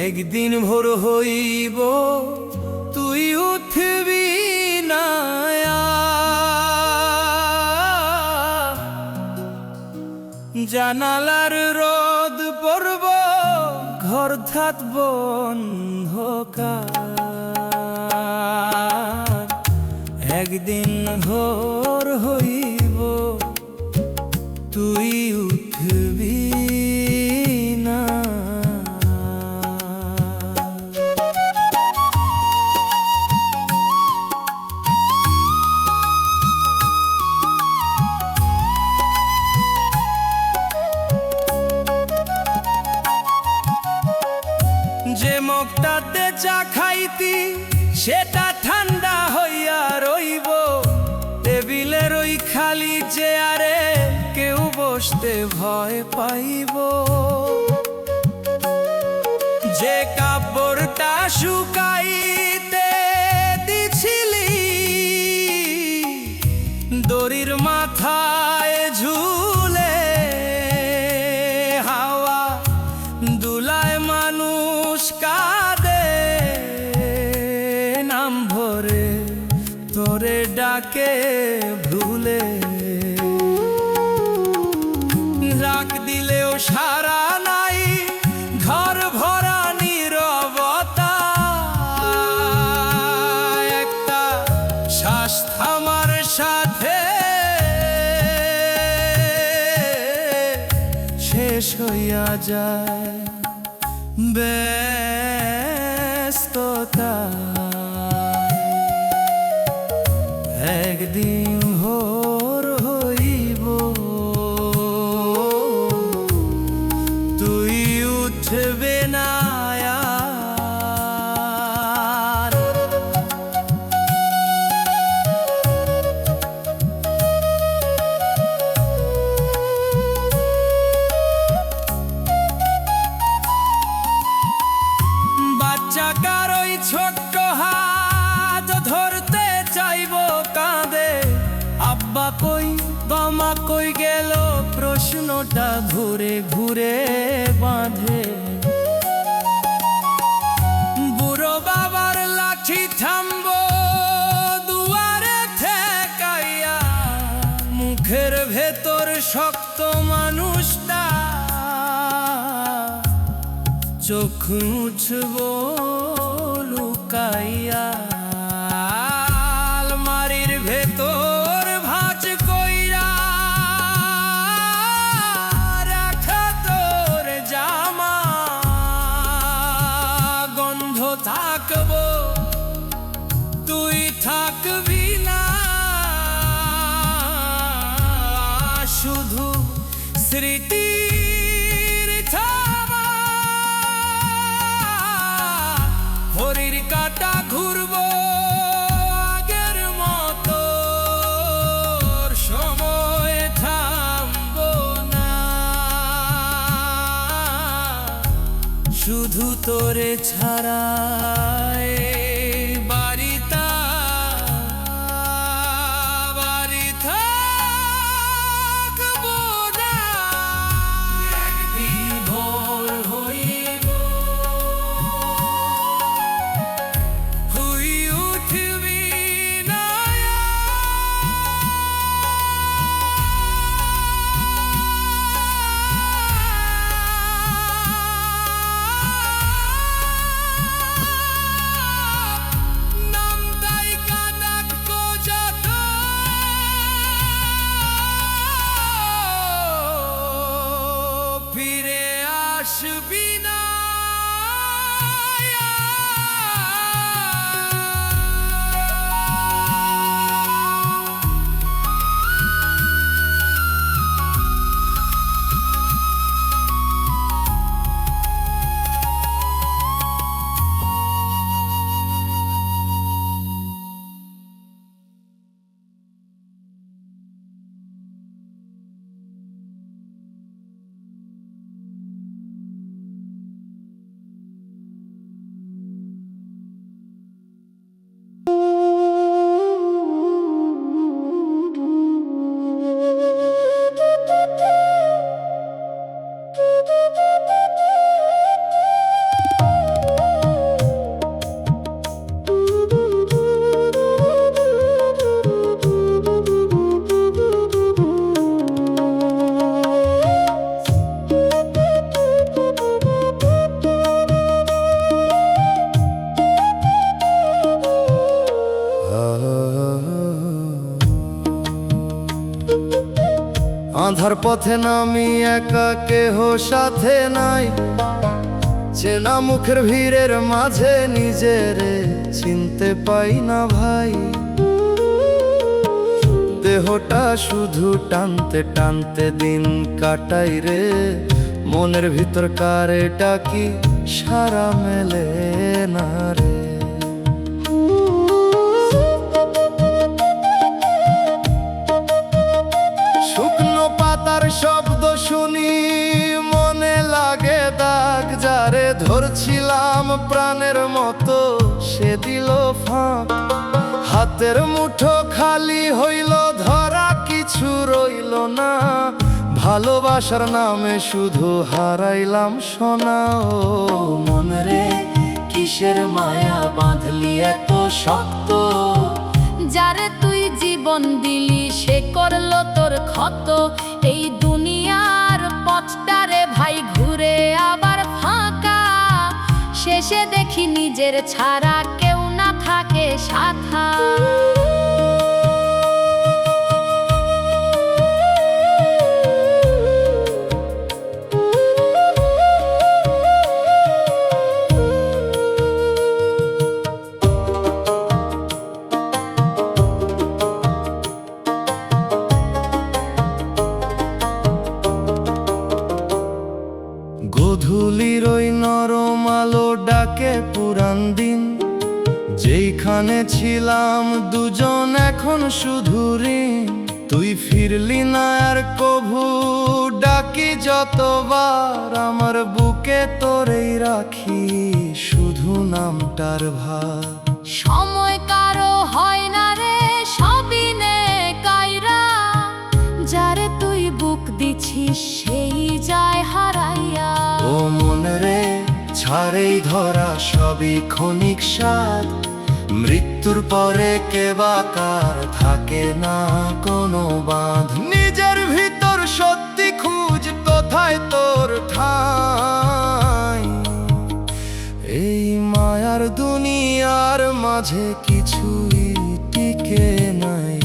একদিন ভোর হইব, তুই উঠবি না। জানালার রোদ পড়ব, ঘর থাকব অন্ধকার। একদিন ভোর হইব, তুই উঠবি না। যে মগটাতে চা খাইতি, সেটা ঠান্ডা হইয়া রইব। টেবিলের ওই খালি চেয়ারে কেউ বসতে ভয় পাইব। যে কাপড়টা শুকাইতে দিছিলি, দড়ির মাথায় ঝুলে হাওয়া দুলায় মানুষ কাঁদে। নাম ভরে তোরে ডাকে ভুলে, রাখ দিলেও সারা নাই, ঘর ভরা নীরবতা। একটা শ্বাস থামার সাথে শেষ হইয়া যায় ব্যস্ততা। একদিন ভোর হইব, তুই উঠবে না আর। বাচ্চা কার ওই ছোট্ট হাত ধরতে চাইব, কাঁদে আব্বা কই বাবা কই গেল, প্রশ্নটা ঘুরে ঘুরে বাঁধে। বুড়ো বাবার লাঠি থামবো দুয়ারে ঠেকাইয়া, মুখের ভেতর শক্ত মানুষটা, চোখ মুছব লুকাইয়া। আলমারির ভেতর ভাঁজ কইরা রাখা তোর জামা, গন্ধ থাকব শুধু তোরে ছাড়া এই বাড়িটা বাড়ি থাকবো না। একদিন ভোর হইব হই উঠবি না। নামটাই কানাক যত ফিরে আসবি না। আধার পথে নামি একা কেহ সাথে নাই, চেনা মুখের ভিড়ের মাঝে নিজেরে চিনতে পাই না ভাই। দেহটা শুধু টানতে টানতে দিন কাটাই রে, মনের ভিতর কারে ডাকি সারা মেলে না রে। শুকনো পাতার শব্দ শুনি মনে লাগে দাগ, যারে ধরছিলাম প্রাণের মতো সে দিল ফাঁক। হাতের মুঠো খালি হইল, ধরা কিছু রইল না, ভালোবাসার নামে শুধু হারাইলাম সোনা। ও মন রে কিসের মায়া বাঁধলি এত শক্ত, যারে তুই জীবন দিলি সে করলো তোর ক্ষত। এই দুনিয়ার পথটারে ভাই ঘুরে আবার ফাঁকা, শেষে দেখি নিজের ছাড়া কেউ না থাকে সাথা। গধূলির ওই নরম আলো ডাকে পুরান দিন, যেইখানে ছিলাম দুজন এখন শুধু ঋণ। তুই ফিরলি না আর কভু, ডাকি যতবার আমার বুকে তোরেই রাখি শুধু নামটার ভার। সময় কারো হয় না রে সবই নে কাইরা, যারে তুই বুক দিছিস সেই যায় হারাইয়া। ও মন রে ছাড়েই ধরা সবই ক্ষণিক স্বাদ, মৃত্যুর পরে কে বা কার থাকে না কোনো বাঁধ। নিজের ভিতর সত্যি খুঁজ কোথায় তোর ঠাঁই, এই মায়ার দুনিয়ার মাঝে কিছুই টিকে নাই।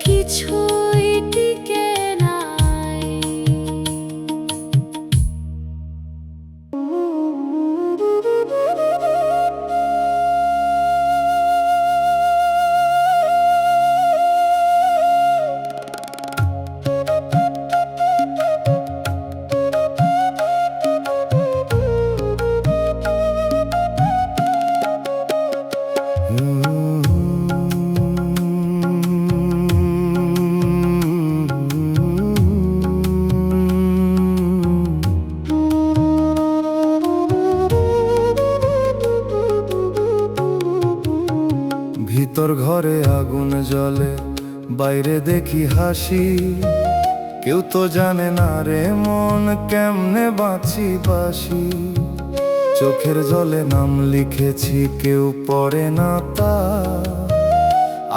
কিছুই টিকে নাই। ভিতর ঘরে আগুন জ্বলে, বাইরে দেখি হাসি। কেউ তো জানে না রে মন কেমনে বাঁচি বাসি। চোখের জলে নাম লিখেছি, কেউ পড়ে না তা।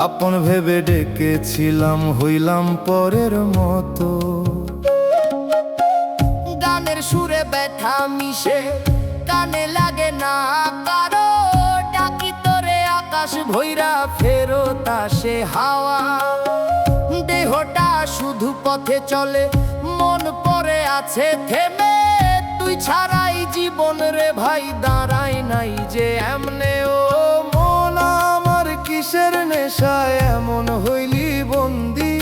আপন ভেবে ডেকেছিলাম, হইলাম পরের মতো। গানের সুরে ব্যথা মিশে কানে লাগে না কারো, ডাকি তোরে আকাশ ভৈরা ফেরত আসে হাওয়া। দেহটা শুধু পথে চলে, মন পড়ে আছে থেমে। তুই ছাড়াই জীবন রে ভাই দাঁড়াই নাই যে এমনে। ও মন আমার কিসের নেশায় এমন হইলি বন্দি?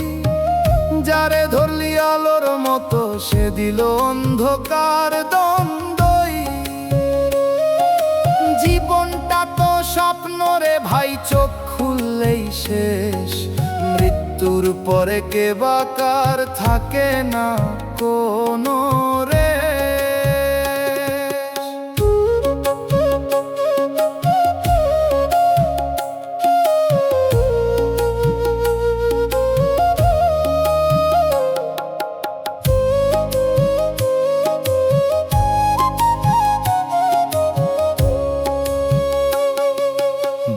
যারে ধরলি আলোর মতো সে দিল অন্ধকার দ্বন্দ্বই। জীবনটা তো স্বপ্ন রে ভাই, চোখ খুললেই শেষ। মৃত্যুর পরে কে বা কার থাকে না কোনো রে।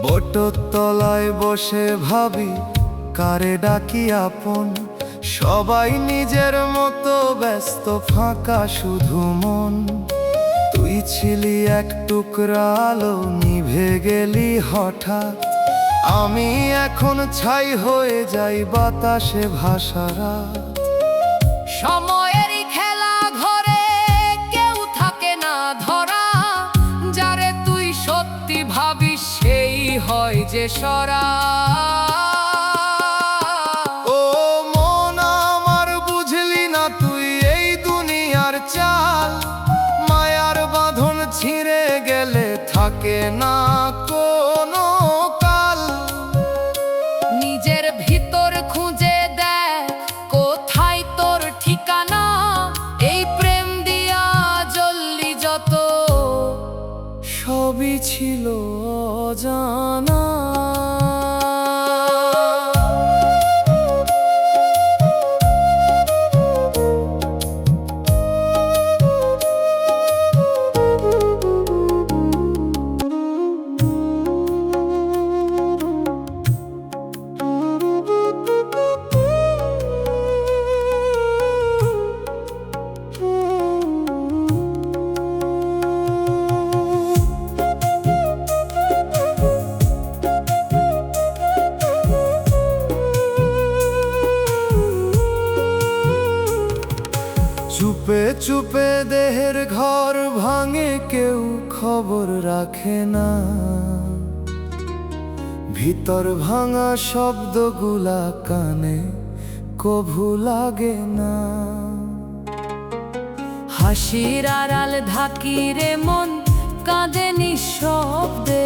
বটর তলায় বসে ভাবি, কারে ডাকি আপন? সবাই নিজের মতো ব্যস্ত, ফাঁকা শুধু মন। তুই ছিলি এক টুকরা আলো, নিভে গেলি হঠাৎ। আমি এখন ছাই হয়ে যাই বাতাসে ভাসারা। সময়েরই খেলা ঘরে কেউ থাকে না ধরা। যারে তুই সত্যি ভাবিস সেই হয় যে সরা। ও মন আমার বুঝলি না তুই এই দুনিয়ার চাল। মায়ার বাঁধন ছিঁড়ে গেলে থাকে না কোনো কাল। নিজের ভিতর খুঁজে দেখ কোথায় তোর ঠিকানা। এই প্রেম দিয়া জ্বললি যত, সবই ছিল অজানা। চুপে চুপে দেহের ঘর ভাঙে, কেউ খবর রাখে না। ভিতর ভাঙা শব্দগুলা কানে কভু লাগে না। হাসির আড়াল ঢাকি রে মন কাঁদে নিঃশব্দে।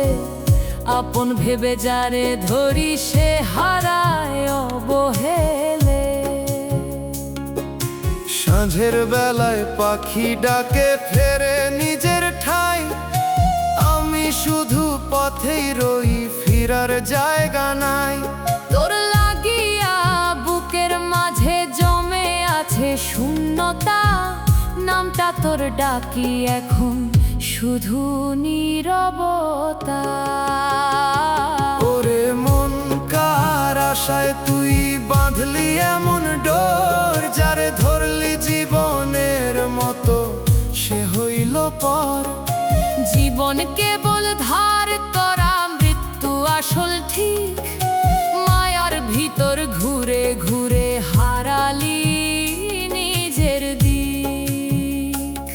আপন ভেবে যারে ধরি সে হারায় অবহেলে। সাঁঝের বেলায় পাখি ডাকে ফেরে নিজের ঠাই। আমি শুধু পথেই রই, ফিরার জায়গা নাই। তোর লাগিয়া বুকের মাঝে জমে আছে শূন্যতা। নামটা তোর ডাকি এখন শুধু নীরবতা। ওরে মন কার আশায় তুই বাঁধলি এমন ডোর? যারে ধরলি জীবনের মতো সে হইল পর। জীবন কেবল ধার করা, মৃত্যু আসল ঠিক। মায়ার ভিতর ঘুরে ঘুরে হারালি নিজের দিক।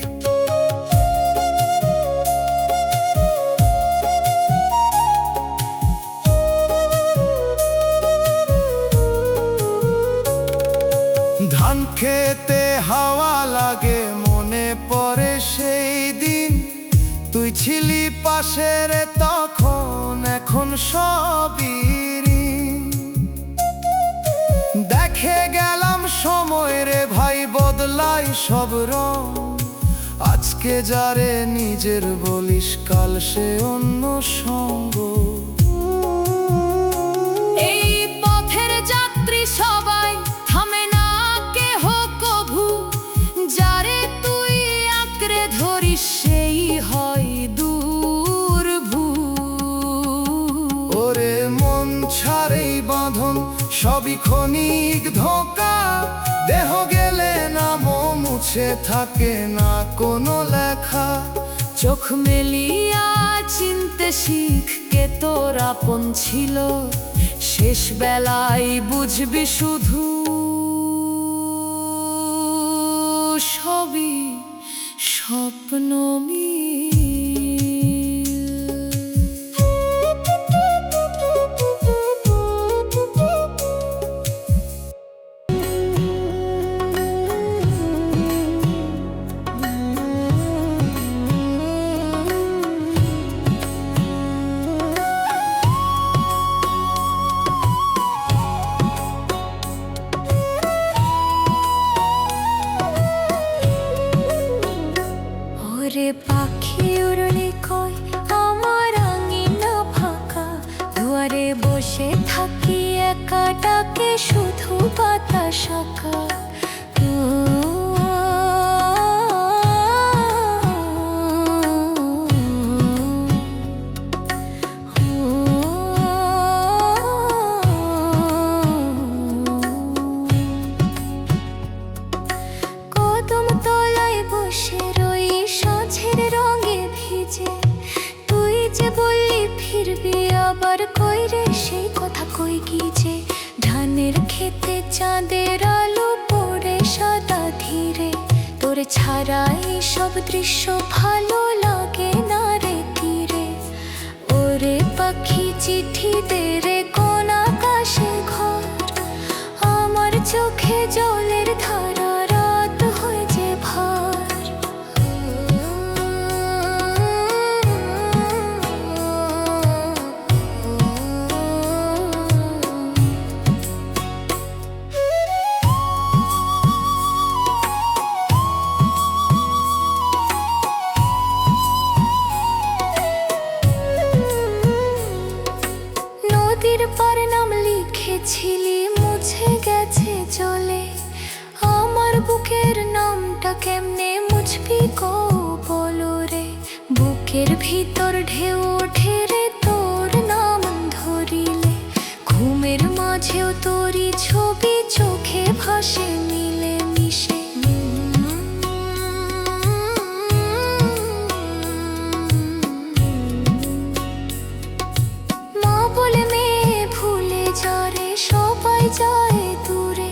ধান খেতে হাওয়া লাগে, মনে পড়ে সেই দিন। তুই ছিলি পাশে রে তখন, এখন সবই ঋণ। দেখে গেলাম সময় রে ভাই বদলাই সব রং। আজকে যারে নিজের বলিস, কাল সে অন্য সঙ্গ। সবই ক্ষণিক ধোঁকা, দেহ গেলে নামও মুছে থাকে না কোনো লেখা। চোখ মেলিয়া চিনতে শিখ কে তোর আপন ছিল, শেষ বেলায় বুঝবি শুধু সবই স্বপ্ন ওরে পাখি উড়লে কয় আমার আঙিনা ফাঁকা, দুয়ারে বসে থাকি একা, ডাকে শুধু বাতাস আঁকা। কদম তলায় বসে রই সাঁঝের রঙে ভিজে, তুই যে বললি ফিরবি আবার, কই রে সেই কথা কই গিয়ে। ধানের খেতে চাঁদের আলো পড়ে সাদা ধীরে, তোরে ছাড়া এই সব দৃশ্য ভালো লাগে না রে তীরে। ওরে পাখি চিঠি দে রে কোন আকাশে ঘর, আমার চোখে জলের ধারা রাত হয়ে যে ভার। নদীর পার নাম লিখেছিলি মুছে গেছে জলে, আমার বুকের নামটা কেমনে মুছবি গো বলো রে। বুকের ভিতর ঢেউ ওঠে রে তোর নাম ধরিলে, ঘুমের মাঝেও তোরই ছবি চোখে ভাসে মিলে মিশে। মা বলে মেয়ে ভুলে যারে সবাই যায় দূরে,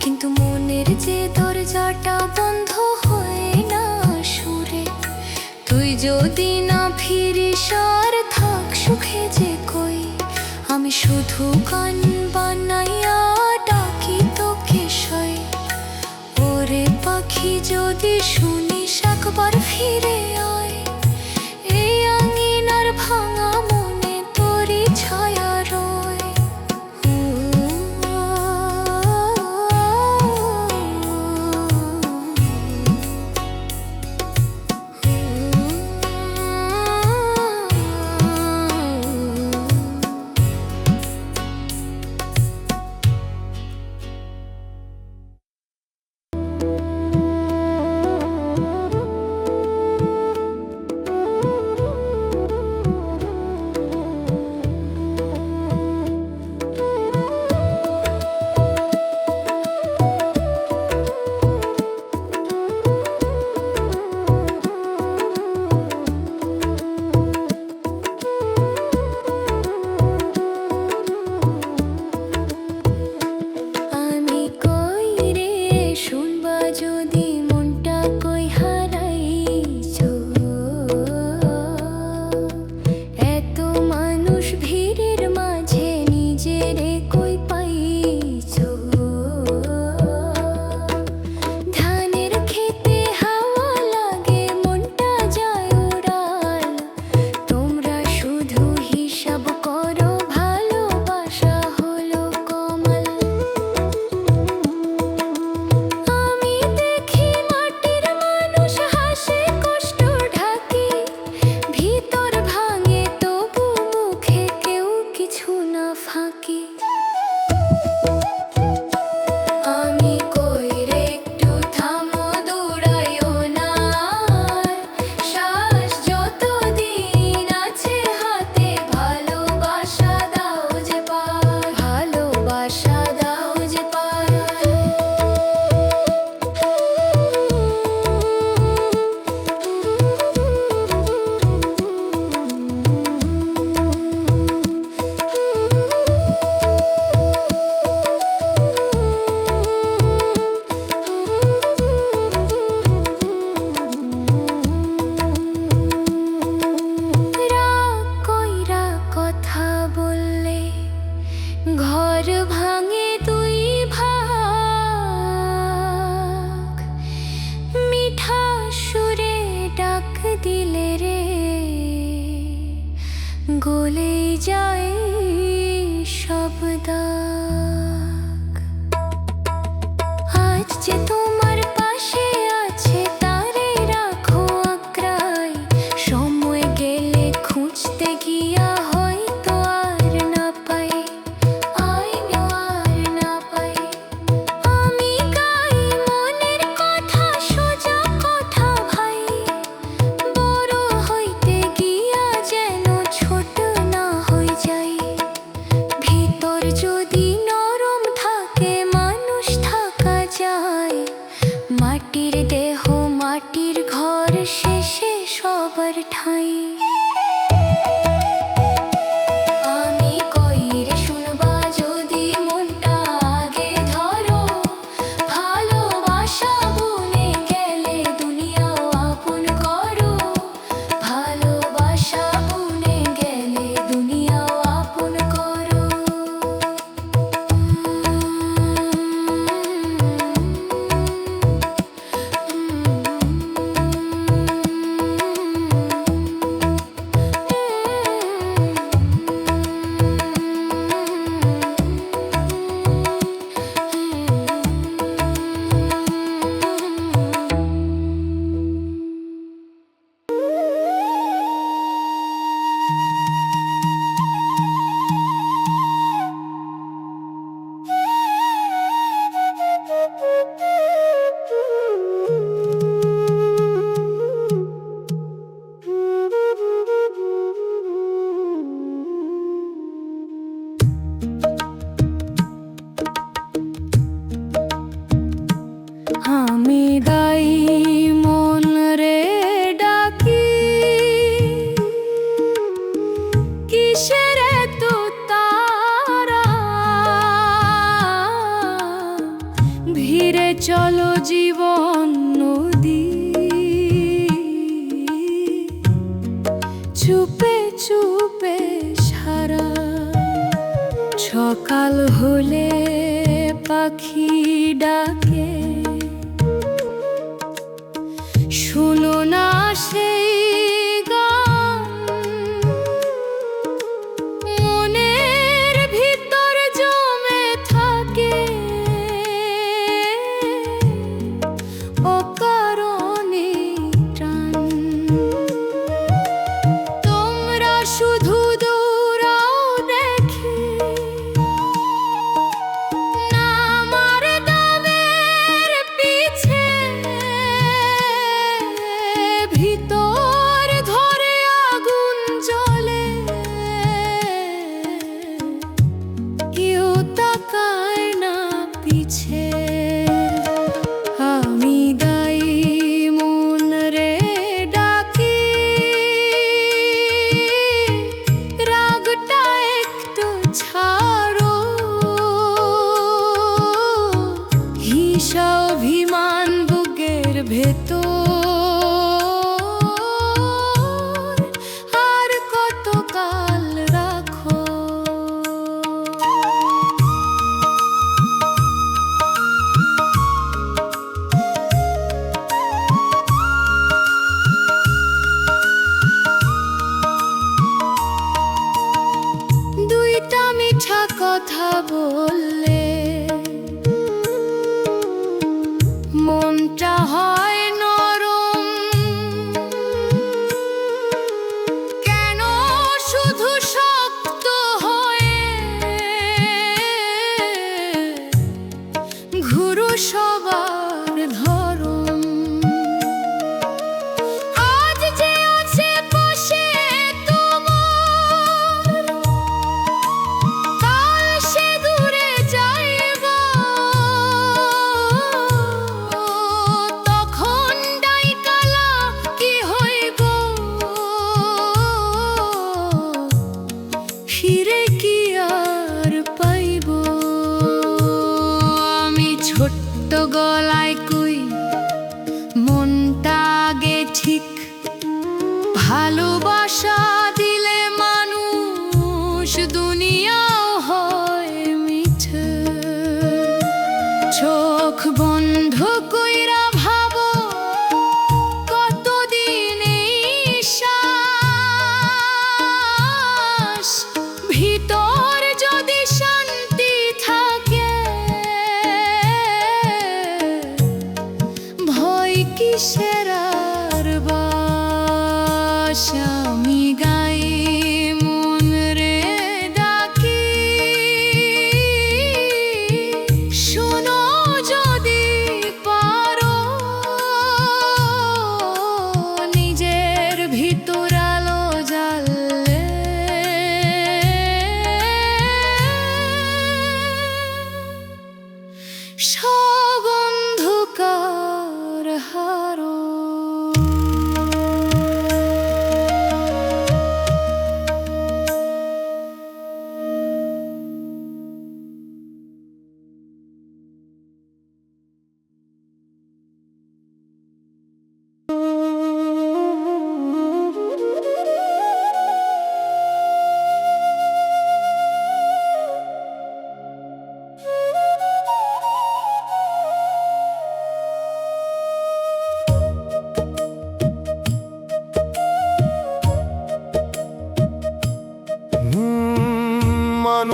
কিন্তু মনের যে দরজাটা বন্ধ হয় না সুরে। তুই যদি না ফিরিস আর থাক সুখে যে কই, আমি শুধু গান বানাইয়া ডাকি তোকে সই। ওরে পাখি যদি শুনিস একবার ফিরে আয়, এই আঙিনার ভাঙা মনে তোরই ছায়া রয়। গলে যায় সব দাগ। আজ যে তোমার পাশে আছে তারে রাখো আঁকড়ায়, সময় গেলে খুঁজতে গিয়া হয়তো আর না পাই, আর না পাই। আমি গাই মনের কথা, সোজা কথা ভাই, বড় হইতে গিয়া যেন ছোট না হয়ে যাই। ভিতর যদি নরম থাকে মানুষ থাকা যায়, মাটির দেহ মাটির ঘর শেষে সবার ঠাঁই। আমি কইরে শুনবা যদি মনটা আগে ধরো, ভালোবাসা বনে গেলে দুনিয়াও আপন করো, ভালোবাসা বনে গেলে দুনিয়াও আপন করো। আমি গাই মন রে ডাকি, কিসের এত তারা, ভিড়ে চলো জীবন নদী, চুপে চুপে সারা। সকাল হলে পাখি ডাকে, শুনো না সেই গান, মনের ভিতর জমে থাকে অকারণে টান। তোমরা শুধু দৌড়াও দেখি, না আমার দামের পিছে, ভিতর ধরে আগুন জ্বলে, কেউ তাকায় না পিছে। আমি গাই মন রে ডাকি, রাগটা একটু ছাড়ো, হিংসা অভিমান বুকের ভেতর, আর কতকাল রাখো। দুইটা মিঠা কথা বললে মনটা হয় নরম, কেন শুধু শক্ত হয়ে ঘুরো সবার ধরম। আজ যে আছে পাশে তোমার, কাল সে দূরে যাইবা, তখন ডাইকালা কি হইব, ফিরে কি আর পাইব। আমি ছোট্ট গলায় কই মনটা আগে ঠিক, ভালোবাসা দিলে মানুষ দুনিয়াও হয় মিঠে। চোখ বন্ধ কইরা ভাবো কতদিন এই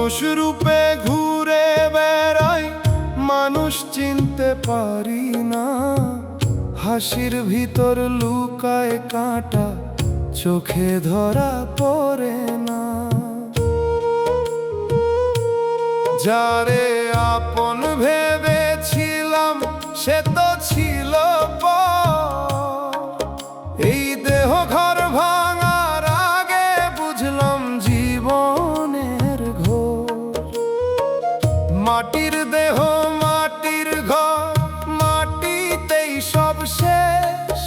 মানুষ রূপে ঘুরে বেড়াই, মানুষ চিনতে পারি না। হাসির ভিতর লুকায় কাঁটা, চোখে ধরা পড়ে না। যারে আপন ভেবেছিলাম সে তো ছিল পর। এই দেহ ঘর ভাঙার আগে বুঝলাম জীবনের ঘোর। মাটির দেহ মাটির ঘর, মাটিতেই সব শেষ।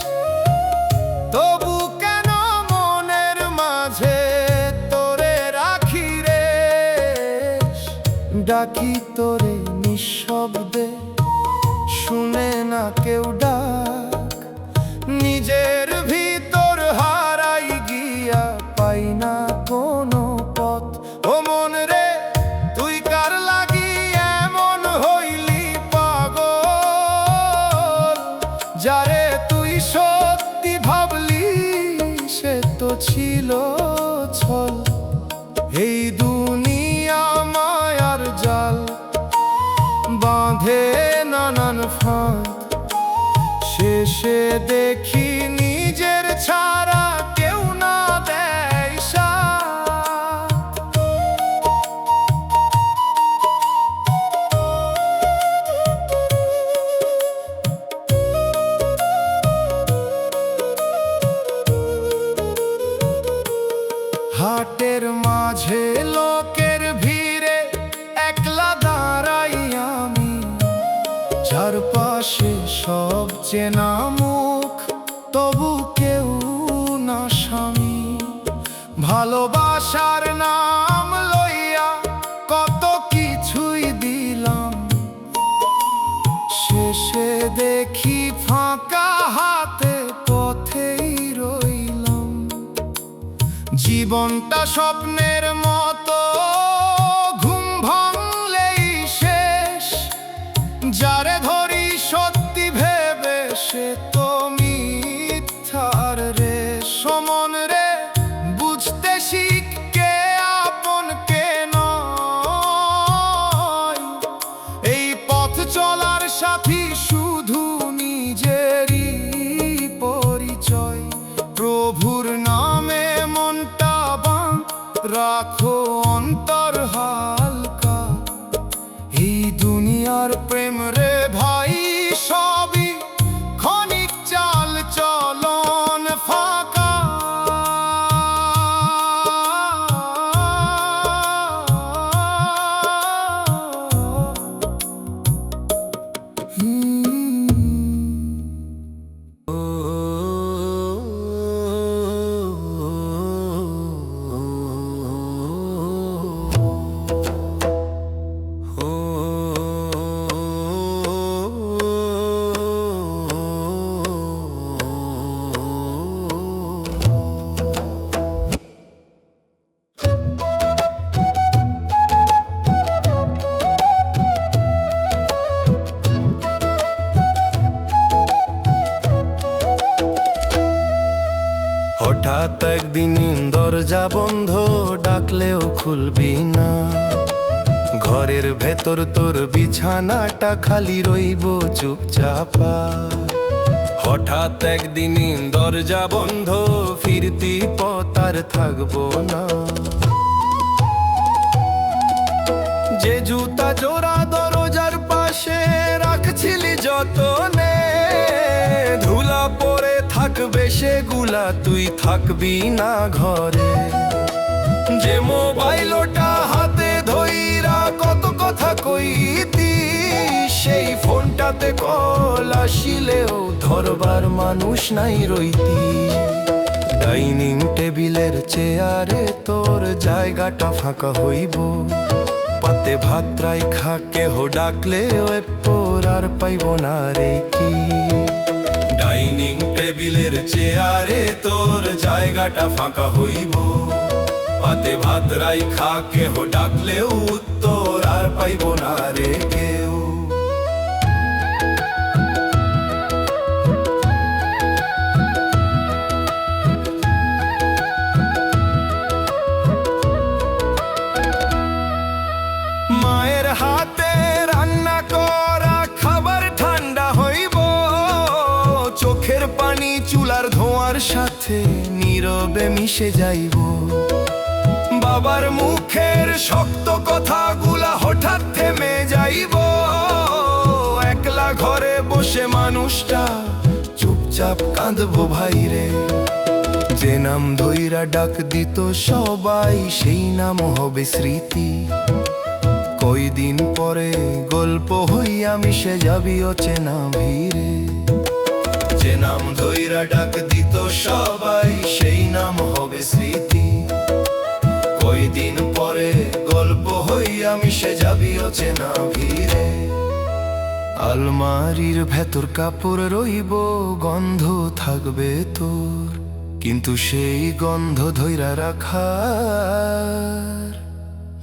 তবু কেন মনের মাঝে তোরে রাখি রে, ডাকি তোরে নিঃশব্দে, শুনে না কেউ ডাক। নিজের ভিতর হারাই গিয়া পাই না কোনো পথ। ও মন রে তুই কার লাগি এমন হইলি পাগল? যারে তুই সত্যি ভাবলি সে তো ছিল ছল। এই দুনিয়া মায়ার জাল, বাঁধে নানান ফাঁদ। শেষে দেখি নিজের ছাড়া কেউ না দেয় সাথ। হাটের মাঝে লোকের ভিড়ে একলা দাঁড়াই আমি। চারপাশে সব চেনা মুখ, তবু কেউ না স্বামী। ভালোবাসার নাম লইয়া কত কিছুই দিলাম, শেষে দেখি ফাঁকা হাতে পথেই রইলাম। জীবনটা স্বপ্নের মতো, ঘুম ভাঙলেই শেষ। যারে ধরি সত্যি ভেবে সে তো মিথ্যার রে। সমন রে বুঝতে শিখ কে আপন কে নয়। এই পথ চলার সাথী শুধু নিজেরই পরিচয়। প্রভুর নামে মনটা বাঁ রাখো, অন্তর হালকা। এই দুনিয়ার প্রেম রে ভাই সবই ক্ষণিক চাল চলন ফাঁকা। হঠাৎ একদিন দরজা বন্ধ, ডাকলেও খুলবি না। ঘরের ভেতর তোর বিছানাটা খালি রইব চুপচাপা। হঠাৎ একদিন দরজা বন্ধ, ফিরতি পথ আর থাকবো না। যে জুতা জোড়া দরজার পাশে রাখছিলি যতনে, ধুলা পড়ে থাকবে সেগুলা, তুই থাকবি না ঘরে। যে মোবাইলটা হাতে ধইরা কত কথা কইতি, সেই ফোনটাতে কল আসিলেও ধরবার মানুষ নাই রইতি। ডাইনিং টেবিলের চেয়ারে তোর জায়গাটা ফাঁকা হইব। পাতে ভাত রাইখা কেহ ডাকলেও এরপর আর পাইব না রে কি। ডাইনিং টেবিলের চেয়ারে তোর জায়গাটা ফাঁকা হইব। পাতে ভাত রাইখা কেহ ডাকলেও উত্তর আর পাইব না রে কেউ। সাথে নীরবে মিশে যাইব। বাবার মুখের শক্ত কথাগুলা হঠাৎ থেমে যাইব। একলা ঘরে বসে মানুষটা চুপচাপ কাঁদবো ভাইরে। যে নাম ধইরা ডাক দিত সবাই, সেই নাম হবে স্মৃতি। কয়দিন পরে গল্প হইয়া মিশে যাবি অচেনা ভিড়ে। যে নাম ধইরা ডাক দিত সবাই, সেই নাম হবে স্মৃতি। কয়দিন পরে গল্প হইয়া মিশে যাবি অচেনা ভিড়ে। আলমারির ভেতর কাপড় রইব, গন্ধ থাকবে তোর, কিন্তু সেই গন্ধ ধইরা রাখার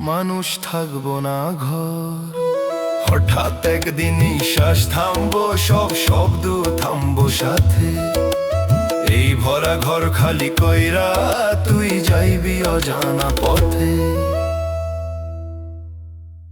মানুষ থাকবো না ঘর। হঠাৎ একদিন নিঃশ্বাস থামবো, সব শব্দ থামবো সাথে। এই ভরা ঘর খালি কইরা তুই যাইবি অজানা পথে।